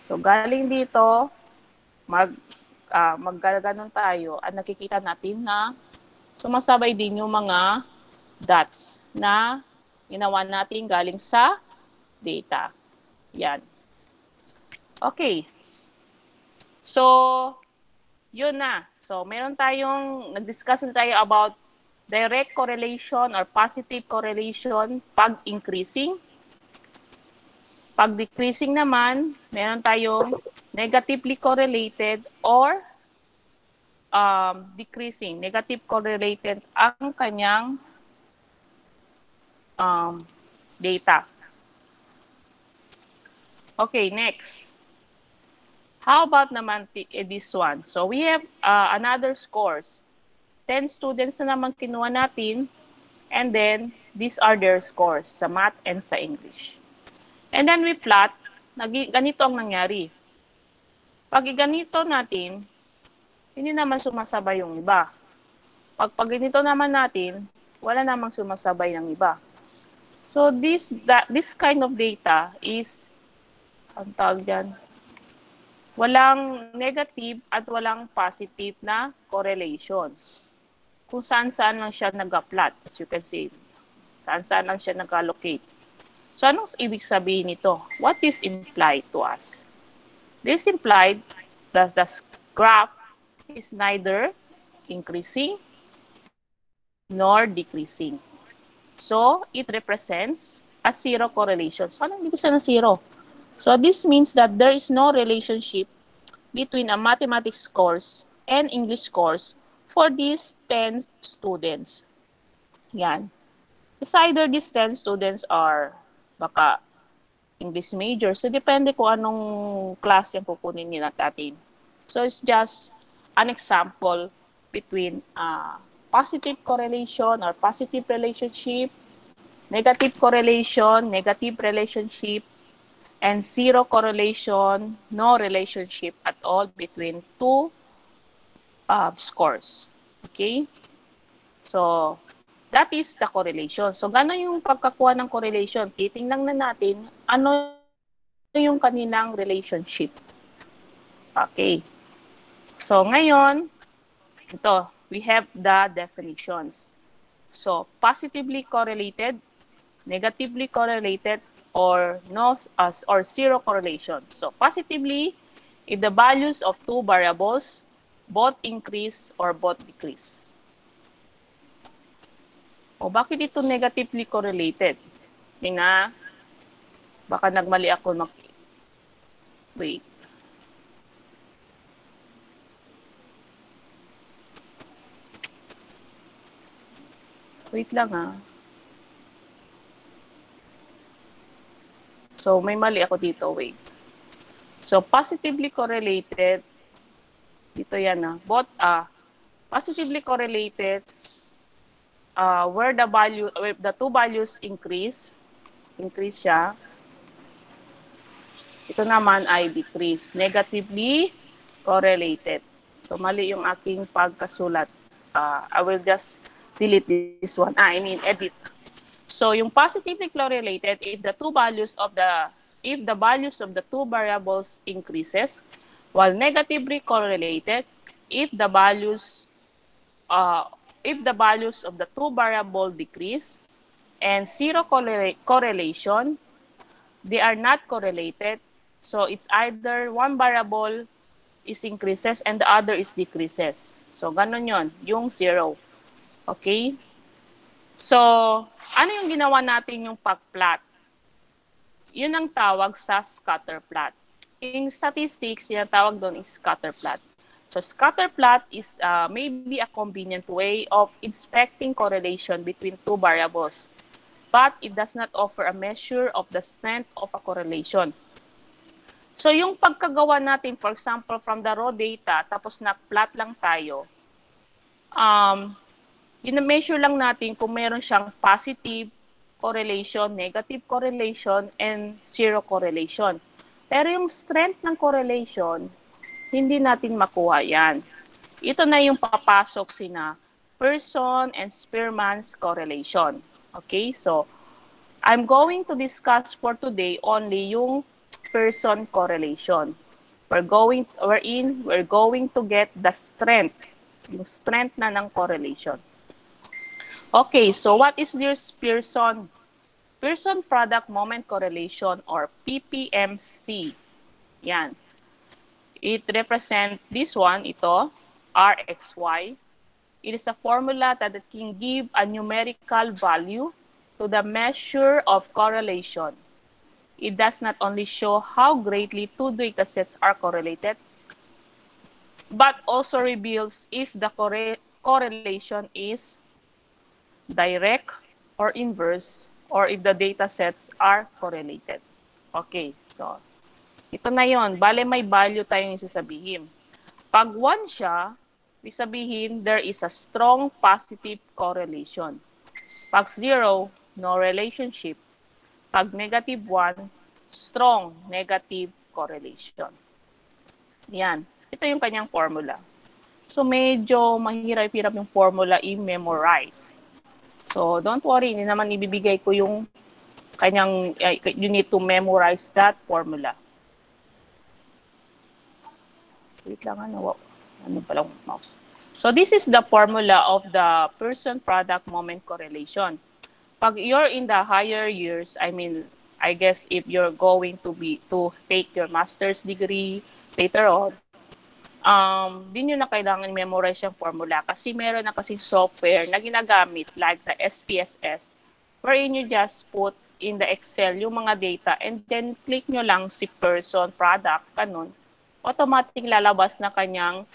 So, galing dito, maggaganon tayo at nakikita natin na sumasabay din yung mga dots na ginawa natin galing sa data. Yan. Okay. So, yun na. So, meron tayong, nag-discuss na tayo about direct correlation or positive correlation pag increasing. Pag decreasing naman, meron tayong negatively correlated or decreasing. Negative correlated ang kanyang data. Okay, next. How about naman this one? So we have another scores. 10 students na naman kinuha natin. And then, these are their scores sa math and sa English. And then we plot, ganito ang nangyari. Pag ganito natin, hindi naman sumasabay yung iba. Pag ganito naman natin, wala namang sumasabay ng iba. So this kind of data is, ang tawag dyan, walang negative at walang positive na correlation. Kung saan-saan lang siya nag-plot, as you can see. Saan-saan lang siya nag-allocate. So anong ibig sabihin nito? What is implied to us? This implied that the graph is neither increasing nor decreasing. So it represents a zero correlation. So anong ibig sabihin ng zero? So this means that there is no relationship between a mathematics course and English course for these 10 students. Yan. It's either these 10 students are baka English major. So depende kung anong class yung kukunin nila natin. So it's just an example between positive correlation or positive relationship, negative correlation, negative relationship, and zero correlation, no relationship at all between two scores. Okay? So, that is the correlation. So, gano'n yung pagkakuha ng correlation? Titingnan na natin ano yung kaninang relationship. Okay. So, ngayon, ito, we have the definitions. So, positively correlated, negatively correlated, or no or zero correlation. So positively, if the values of two variables both increase or both decrease. O bakit ito negatively correlated? Tingnan, baka nagmali ako wait. Wait lang ha. So, may mali ako dito. Wait. So, positively correlated. Dito yan na. Both positively correlated where the two values increase siya. Ito naman ay decrease. Negatively correlated. So, mali yung aking pagkasulat. I will just delete this one. Edit. So, yung positively correlated, if the values of the two variables increases, while negatively correlated, if the values of the two variable decrease, and zero correlation, they are not correlated. So, it's either one variable is increases and the other is decreases. So, ganun yon, yung zero. Okay? So, ano yung ginawa natin yung pag-plot? Yun ang tawag sa scatter plot. In statistics, yung tawag doon is scatter plot. So, scatter plot is maybe a convenient way of inspecting correlation between two variables, but it does not offer a measure of the strength of a correlation. So, yung pagkagawa natin, for example, from the raw data, tapos na-plot lang tayo, measure lang natin kung meron siyang positive correlation, negative correlation, and zero correlation. Pero yung strength ng correlation, hindi natin makuha yan. Ito na yung papasok sina Pearson and Spearman's correlation. Okay, so I'm going to discuss for today only yung Pearson correlation. We're going to get the strength, yung strength na ng correlation. Okay, so what is this Pearson product moment correlation or PPMC? Yan. It represents this one, ito, RXY. It is a formula that can give a numerical value to the measure of correlation. It does not only show how greatly two datasets are correlated, but also reveals if the correlation is direct or inverse, or if the data sets are correlated. Okay, so ito na yon. Bale, may value tayong isasabihin. Pag 1 siya, isabihin there is a strong positive correlation. Pag 0, no relationship. Pag negative 1, strong negative correlation. Yan. Ito yung kanyang formula. So, medyo mahirap-hirap yung formula i-memorize. So, don't worry, hindi naman ibibigay ko yung kanyang, you need to memorize that formula. Wait lang, ano palang mouse. So, this is the formula of the person-product moment correlation. Pag you're in the higher years, I guess if you're going to take your master's degree later on, di nyo na kailangan memorize yung formula kasi meron na kasing software na ginagamit like the SPSS wherein you just put in the Excel yung mga data and then click nyo lang si person, product, ganun. Automatic lalabas na kanyang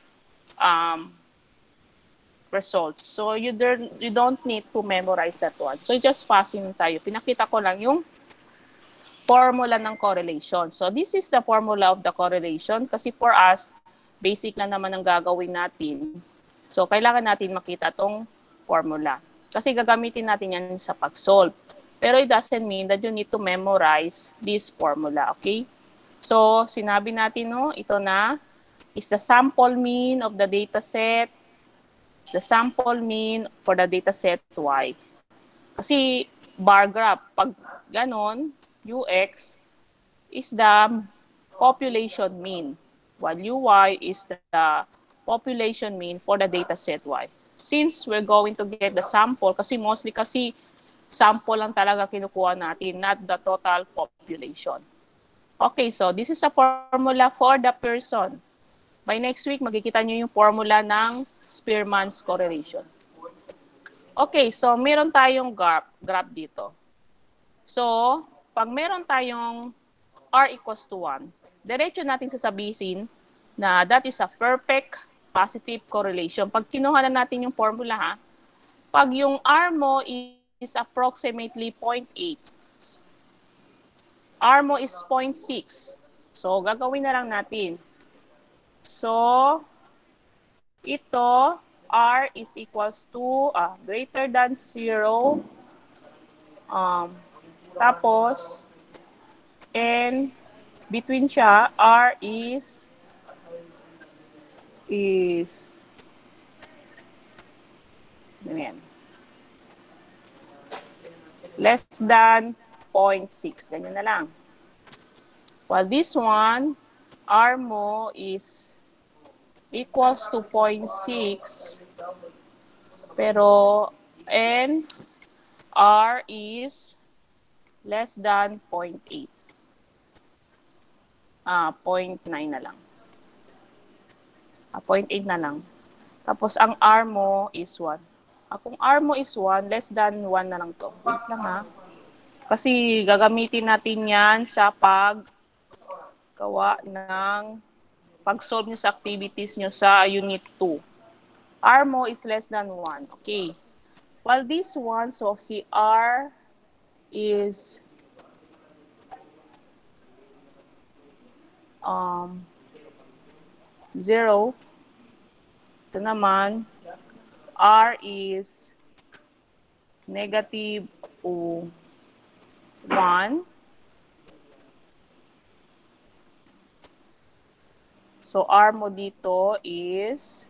results. So you don't need to memorize that one. So just passing tayo. Pinakita ko lang yung formula ng correlation. So this is the formula of the correlation kasi for us, basic na naman ang gagawin natin. So kailangan natin makita tong formula. Kasi gagamitin natin yan sa pag-solve. Pero it doesn't mean that you need to memorize this formula, okay? So sinabi natin, no, ito na is the sample mean of the data set, the sample mean for the data set Y. Kasi bar graph, pag ganon, UX is the population mean, while UY is the population mean for the data set Y. Since we're going to get the sample, kasi mostly kasi sample lang talaga kinukuha natin, not the total population. Okay, so this is a formula for the person. By next week, makikita nyo yung formula ng Spearman's correlation. Okay, so meron tayong graph dito. So, pag meron tayong R equals to 1, diretso natin sasabihin na that is a perfect positive correlation. Pag kinuha na natin yung formula, ha, pag yung R mo is approximately 0.8, R mo is 0.6. So, gagawin na lang natin. So, ito, R is equals to greater than 0. Tapos, and between siya, R is ganyan, less than 0.6. Ganyan na lang. While this one, R mo is equals to 0.6, pero and R is less than 0.8. 0.9 na lang. 0.8 na lang. Tapos ang R mo is 1. Kung R mo is 1, less than 1 na lang to. Wait lang, ha. Kasi gagamitin natin yan sa paggawa ng pag-solve nyo sa activities nyo sa Unit 2. R mo is less than 1. Okay. While this one, so si R is 0. Ito naman, R is negative 1. So, R mo dito is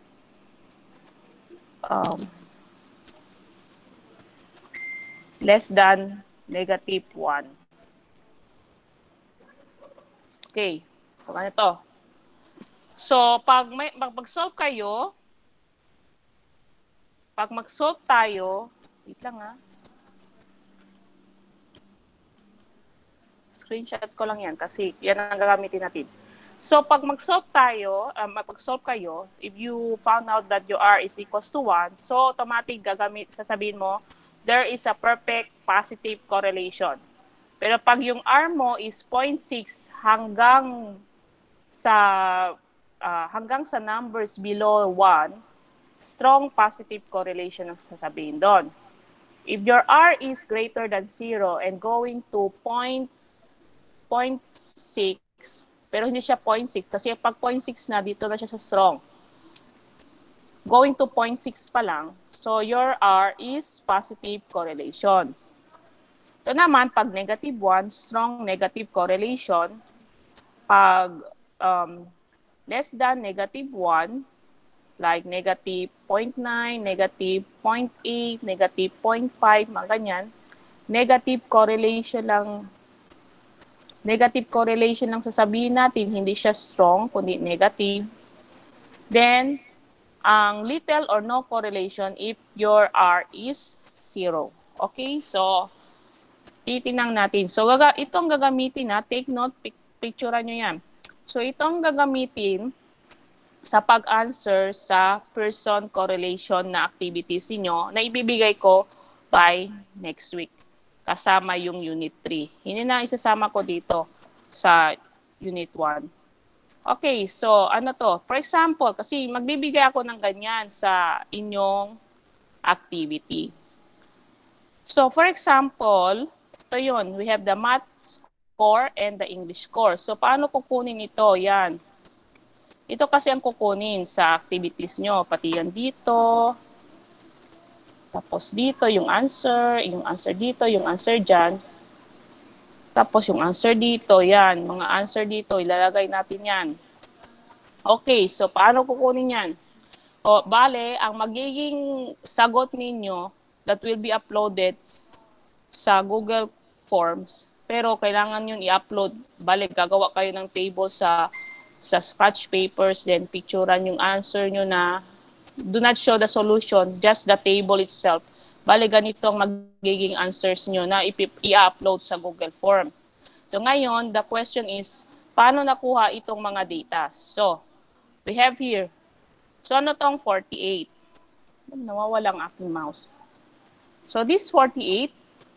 less than negative 1. Okay. So, ganito. So, pag mag-solve kayo, pag mag-solve tayo, wait lang, ha. Screenshot ko lang yan kasi yan ang gagamitin natin. So, pag mag-solve tayo, mag-solve kayo, if you found out that your R is equals to 1, so automatic sasabihin mo, there is a perfect positive correlation. Pero pag yung R mo is 0.6 hanggang sa numbers below 1, strong positive correlation ang sasabihin doon. If your R is greater than 0 and going to 0.6, pero hindi siya 0.6 kasi pag 0.6 na, dito na siya sa strong. Going to 0.6 pa lang, so your R is positive correlation. Ito naman, pag negative 1, strong negative correlation. Pag less than negative 1, like negative 0.9, negative 0.8, negative 0.5, mga ganyan, negative correlation lang sasabihin natin, hindi siya strong, kundi negative. Then, ang little or no correlation if your R is 0. Okay, so titinang natin. So, itong gagamitin na, take note, picturean nyo yan. So, itong gagamitin sa pag-answer sa person correlation na activities niyo na ibibigay ko by next week. Kasama yung Unit 3. Hindi na isasama ko dito sa Unit 1. Okay, so ano to? For example, kasi magbibigay ako ng ganyan sa inyong activity. So for example, ito yun. We have the math score and the English score. So paano kukunin ito? Yan. Ito kasi ang kukunin sa activities nyo. Pati yan dito. Tapos dito yung answer dito, yung answer dyan. Tapos yung answer dito, yan. Mga answer dito, ilalagay natin yan. Okay, so paano kukunin yan? O, bale, ang magiging sagot ninyo that will be uploaded sa Google Forms, pero kailangan yun i-upload. Bale, gagawa kayo ng table sa scratch papers, then picturean yung answer nyo na do not show the solution, just the table itself. Bale, ganito ang magiging answers nyo na i-upload sa Google Form. So ngayon, the question is, paano nakuha itong mga data? So, we have here. So ano tong 48? Nawawala ang aking mouse. So this 48,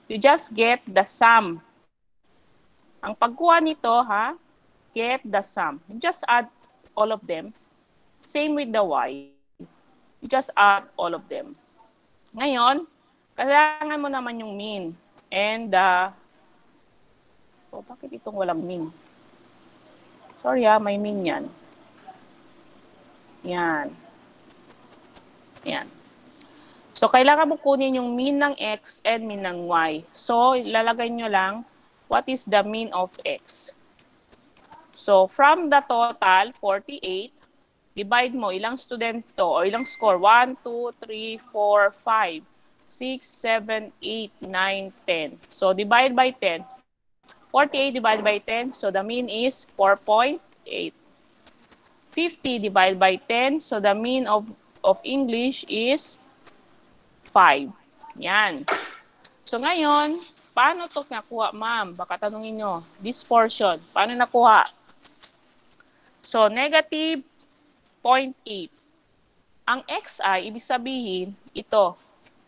you just get the sum. Ang pagkuha nito, get the sum. You just add all of them. Same with the y. You just add all of them. Ngayon, kailangan mo naman yung mean. And bakit itong walang mean? Sorry may mean yan. Yan. Yan. So, kailangan mo kunin yung mean ng x and mean ng y. So, ilalagay nyo lang, what is the mean of x? So, from the total, 48, divide mo, ilang student to, o ilang score? 1, 2, 3, 4, 5, 6, 7, 8, 9, 10. So, divide by 10. 48 divided by 10, so the mean is 4.8. 50 divided by 10, so the mean of English is 5. Yan. So ngayon, paano ito nakuha, ma'am? Baka tanungin nyo, this portion, paano nakuha? So, negative 0.8. Ang xi, ibig sabihin, ito.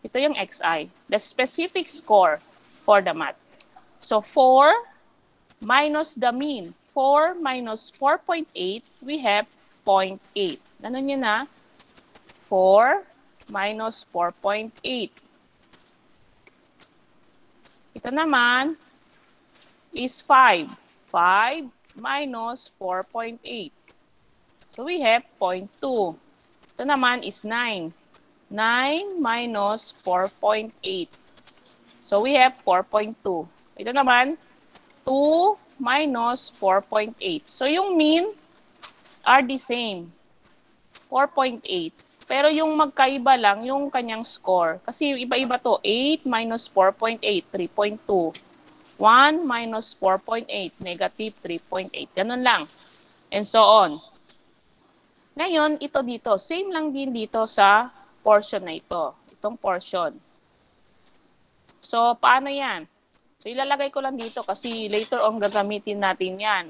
Ito yung xi, the specific score for the math. So, 4 minus the mean. 4 minus 4.8, we have 0.8. Ganun yun 4 minus 4.8. Ito naman is 5. 5 minus 4.8. So we have 0.2. Ito naman is 9. 9 minus 4.8. So we have 4.2. Ito naman, 2 minus 4.8. So yung mean are the same. 4.8. Pero yung magkaiba lang yung kanyang score. Kasi iba-iba to. 8 minus 4.8, 3.2. 1 minus 4.8, negative 3.8. Ganun lang. And so on. Ngayon, ito dito. Same lang din dito sa portion na ito. Itong portion. So, paano yan? So, ilalagay ko lang dito kasi later on gagamitin natin yan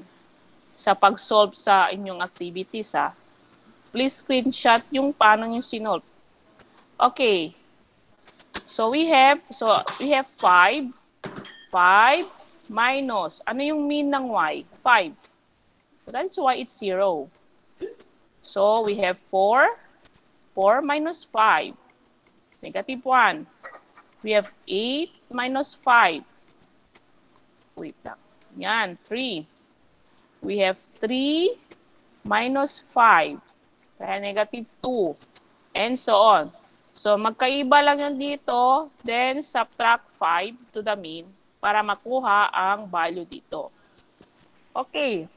sa pag-solve sa inyong activities, Please screenshot yung paano nyo sinolve. Okay. So, we have 5. 5 minus, ano yung mean ng y? 5. So, that's why it's 0. So, we have 4. 4 minus 5. Negative 1. We have 8 minus 5. Wait lang. Yan, 3. We have 3 minus 5. Kaya negative 2. And so on. So, magkaiba lang yan dito. Then, subtract 5 to the mean. para makuha ang value dito. Okay.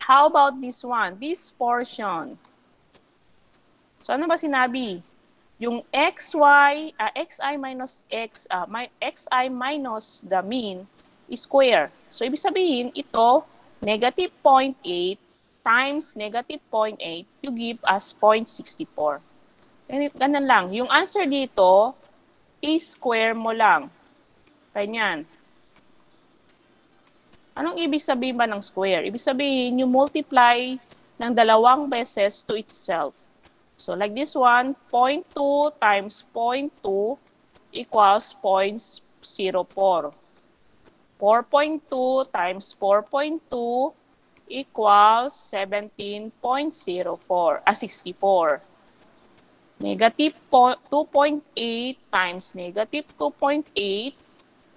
How about this one? This portion. So, ano ba sinabi? Yung xi minus xi minus the mean square. So, ibig sabihin, ito, negative 0.8 times negative 0.8, you give us 0.64. Ganun lang. Yung answer dito, i-square mo lang. Ganyan. Anong ibig sabihin ba ng square? Ibig sabihin, you multiply ng dalawang beses to itself. So, like this one, 0.2 times 0.2 equals 0.04. 4.2 times 4.2 equals 64. Negative 2.8 times negative 2.8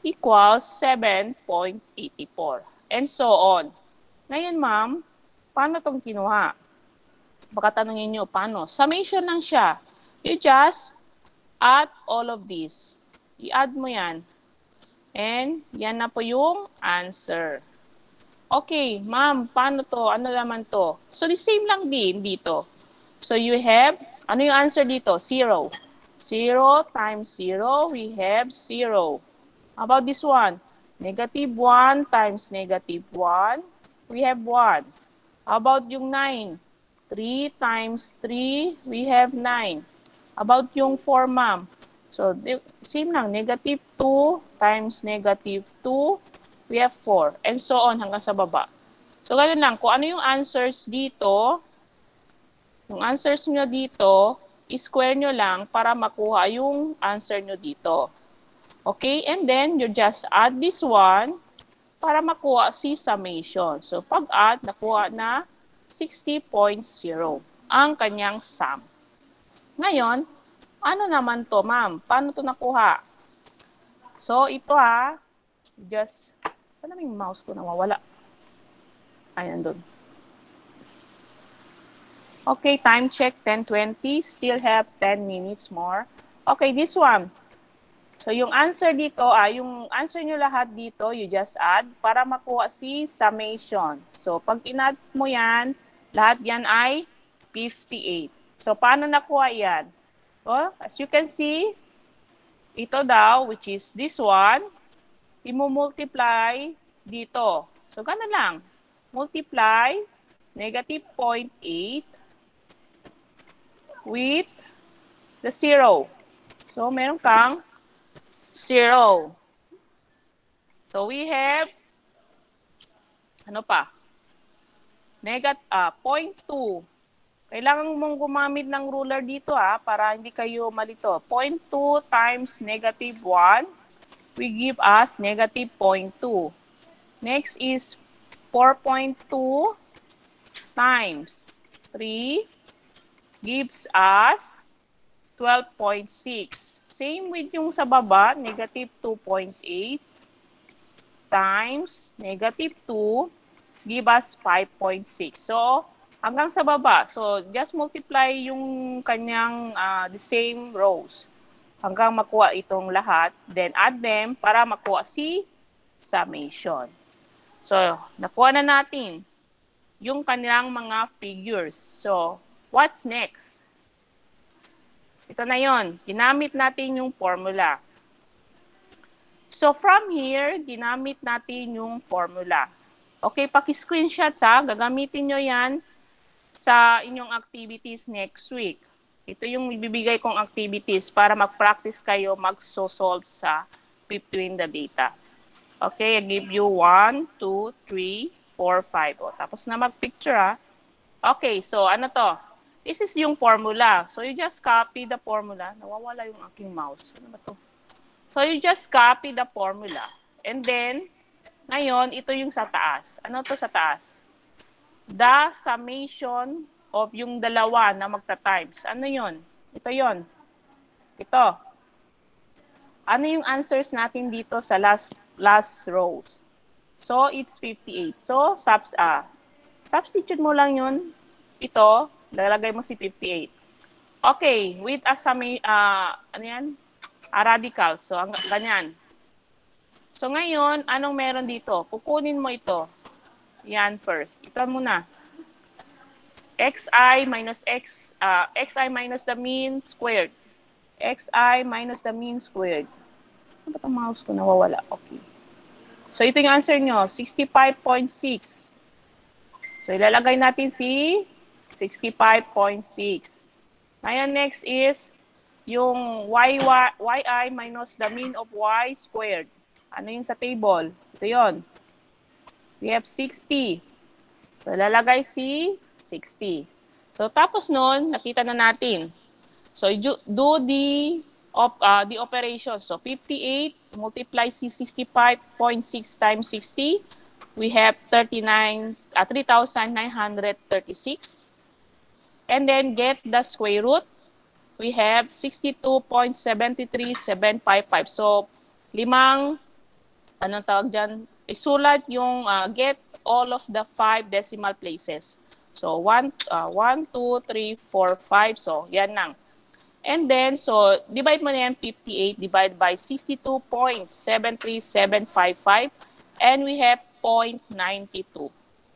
equals 7.84. And so on. Ngayon, ma'am, paano itong kinuha? Baka tanongin nyo, paano? Summation lang siya. You just add all of this. I-add mo yan. And yan na po yung answer. Okay, ma'am, paano to? Ano naman to? So, the same lang din dito. So, you have, ano yung answer dito? 0. 0 times 0, we have 0. How about this one? Negative 1 times negative 1, we have 1. How about yung 9? 3 times 3, we have 9. How about yung 4, ma'am? So, same lang. Negative 2 times negative 2, we have 4. And so on hanggang sa baba. So, ganun lang. Kung ano yung answers dito, yung answers nyo dito, i-square nyo lang para makuha yung answer nyo dito. Okay? And then, you just add this one para makuha si summation. So, pag-add, nakuha na 60.0 ang kanyang sum. Ngayon, ano naman to, ma'am? Paano to nakuha? So, ito just, saan na yung mouse ko nawawala? Ay, nandun. Okay, time check, 10:20. Still have 10 minutes more. Okay, this one. So, yung answer dito, yung answer nyo lahat dito, you just add para makuha si summation. So, pag in-add mo yan, lahat yan ay 58. So, paano nakuha yan? So, as you can see, ito daw, which is this one, i-multiply dito. So, ganun lang. Multiply negative 0.8 with the 0. So, meron kang 0. So, we have, ano pa? Negative 0.2. Kailangan mong gumamit ng ruler dito para hindi kayo malito. 0.2 times negative 1 will give us negative 0.2. Next is 4.2 times 3 gives us 12.6. Same with yung sa baba, negative 2.8 times negative 2 give us 5.6. So, hanggang sa baba. So, just multiply yung kanyang the same rows hanggang makuha itong lahat. Then, add them para makuha si summation. So, nakuha na natin yung kanilang mga figures. So, what's next? Ito na yon. Ginamit natin yung formula. So, from here, ginamit natin yung formula. Okay, paki-screenshot gagamitin nyo yan sa inyong activities next week. Ito yung ibibigay kong activities para mag-practice kayo mag-solve sa between the data. Okay, I give you 1, 2, 3, 4, 5. O, tapos na mag-picture Okay, so ano to? This is yung formula. So, you just copy the formula. Nawawala yung aking mouse. Ano ba to? So, you just copy the formula. And then, ngayon, ito yung sa taas. Ano to sa taas? The summation of yung dalawa na magta-times. Ano yun? Ito yun. Ito. Ano yung answers natin dito sa last rows? So, it's 58. So, substitute mo lang yun. Ito, lalagay mo si 58. Okay, with a ano yan? A radical. So, ganyan. So ngayon, anong meron dito? Kukunin mo ito. Yan first. Ito muna. xi minus xi minus the mean squared. Xi minus the mean squared. Ano ba itong mouse ko nawawala? Okay. So ito yung answer nyo, 65.6. So ilalagay natin si 65.6. Ngayon next is yung yi minus the mean of y squared. Ano yung sa table? Ito yon. We have 60. So ilalagay si 60. So tapos nun, nakita na natin. So do the operation. So 58 multiply si 65.6 times 60. We have 3,936. And then get the square root. We have 62.73755. So, anong tawag dyan? Isulat yung get all of the 5 decimal places. So, 1, 2, 3, 4, 5. So, yan lang. And then, so, divide mo na yan, 58 divided by 62.73755. And we have 0.92.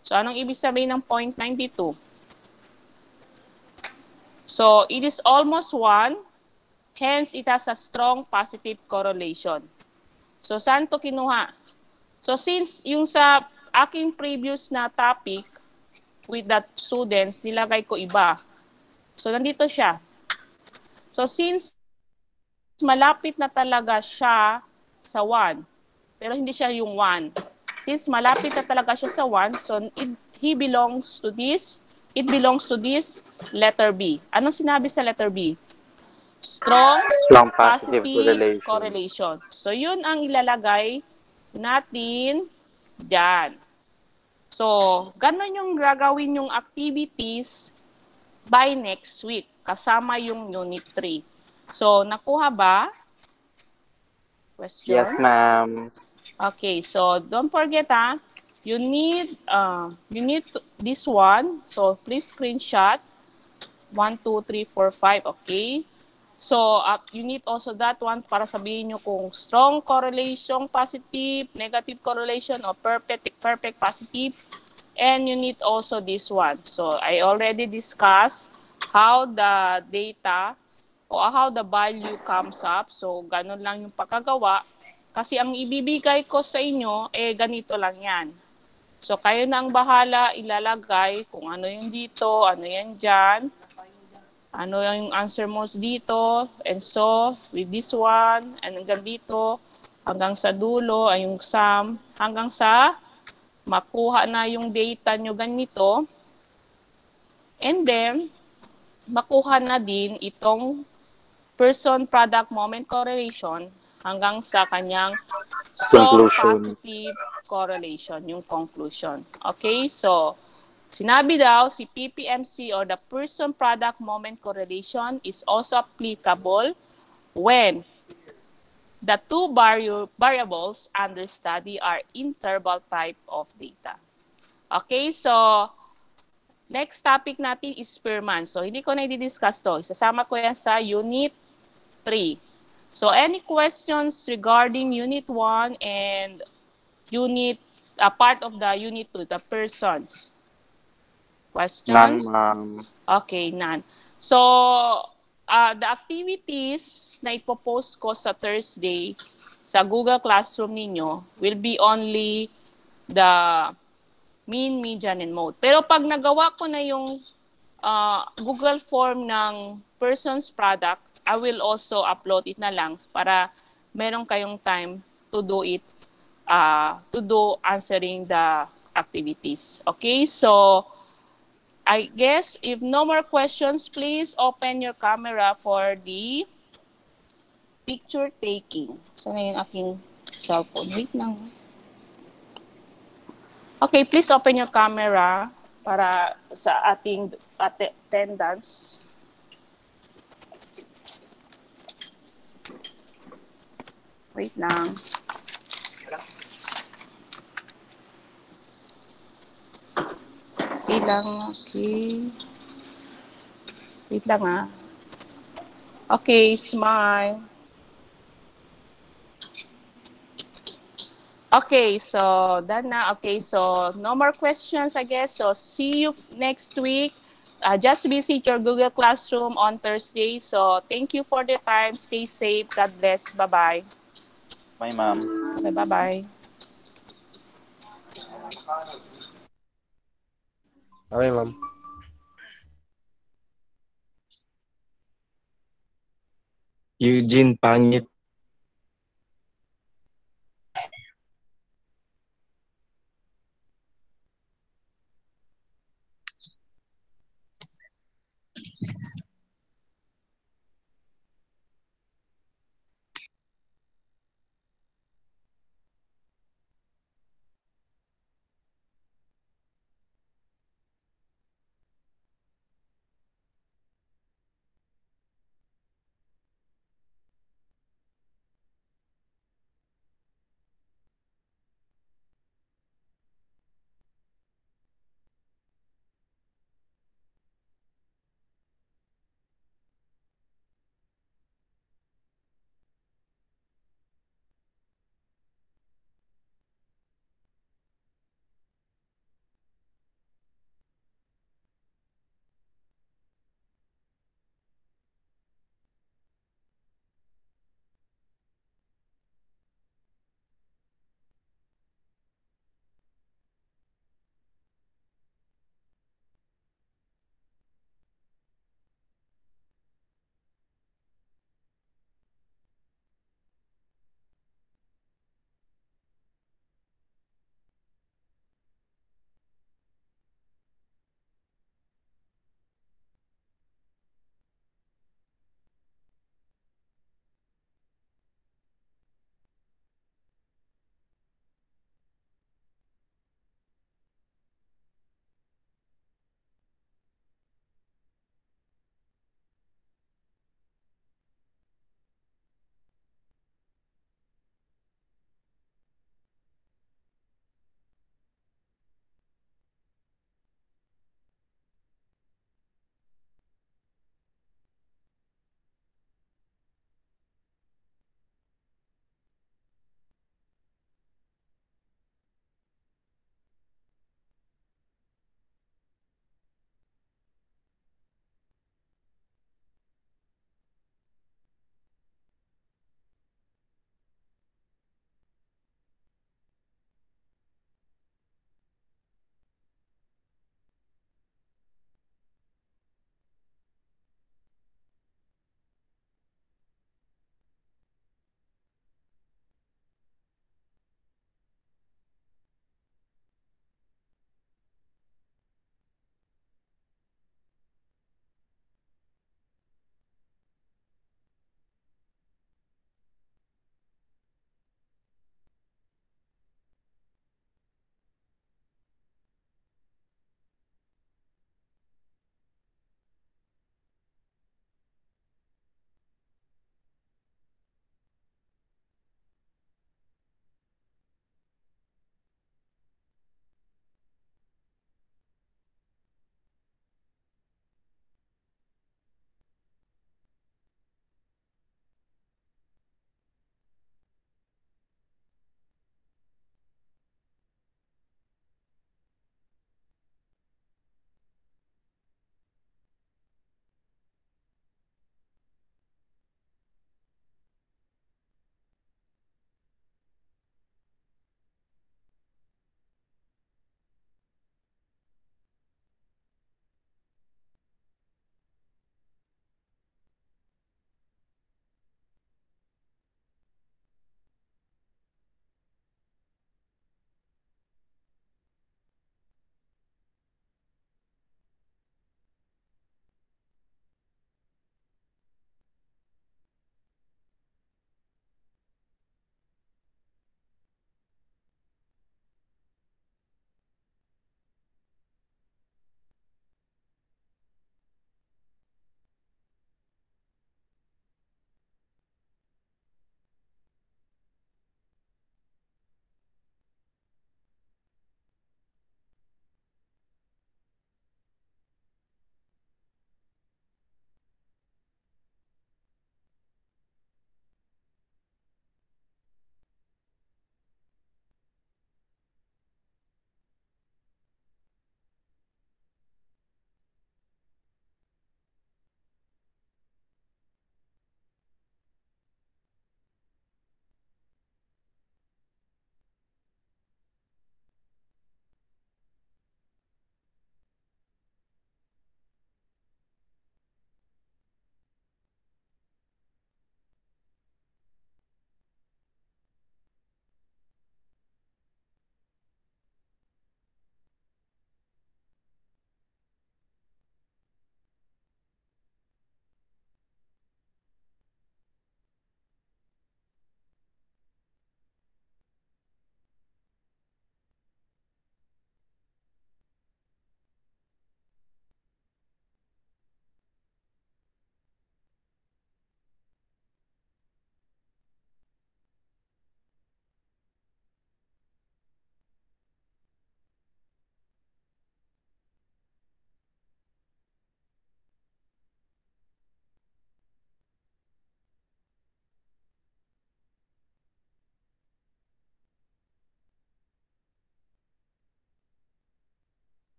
So, anong ibig sabihin ng 0.92? So, it is almost 1. Hence, it has a strong positive correlation. So, saan to kinuha? So, since yung sa aking previous na topic with the students, nilagay ko iba. So, nandito siya. So, since malapit na talaga siya sa 1, pero hindi siya yung 1. Since malapit na talaga siya sa 1, so it belongs to this letter B. Anong sinabi sa letter B? Strong positive correlation. So, yun ang ilalagay natin dyan. So, ganun yung gagawin yung activities by next week, kasama yung Unit 3. So, nakuha ba? Questions? Yes, ma'am. Okay, so don't forget, you need this one. So, please screenshot 1, 2, 3, 4, 5. Okay? So, you need also that one para sabihin nyo kung strong correlation, positive, negative correlation, or perfect positive. And you need also this one. So, I already discussed how the data o how the value comes up. So, ganun lang yung pagkagawa. Kasi ang ibibigay ko sa inyo, ganito lang yan. So, kayo na ang bahala ilalagay kung ano yung dito, ano yan dyan, ano yung answer mo dito, and so, with this one, and hanggang dito, hanggang sa dulo, ay yung sum, hanggang sa makuha na yung data nyo ganito, and then, makuha na din itong person-product moment correlation hanggang sa kanyang strong positive correlation, yung conclusion. Okay, so sinabi daw si PPMC or the person-product moment correlation is also applicable when the two variables under study are interval type of data. Okay, so next topic natin is Spearman. So hindi ko na i-discuss to. Isasama ko yan sa Unit 3. So, any questions regarding Unit 1 and part of the Unit 2, the persons? Questions? None, ma'am. Okay, none. So, the activities na ipopost ko sa Thursday sa Google Classroom ninyo will be only the mean, median, and mode. Pero pag nagawa ko na yung Google form ng persons product, I will also upload it na lang para meron kayong time to do it, to do answering the activities. Okay, so I guess if no more questions, please open your camera for the picture taking. So na yung aking cellphone. Wait lang. Okay, please open your camera para sa ating attendance. Wait lang. Wait lang, okay. Wait lang, Okay, smile. Okay, so done na. Okay, so no more questions, I guess. So see you next week. Just visit your Google Classroom on Thursday. So thank you for the time. Stay safe. God bless. Bye-bye. Bye, ma'am. Okay, bye-bye. Okay, ma'am. Eugene, pangit.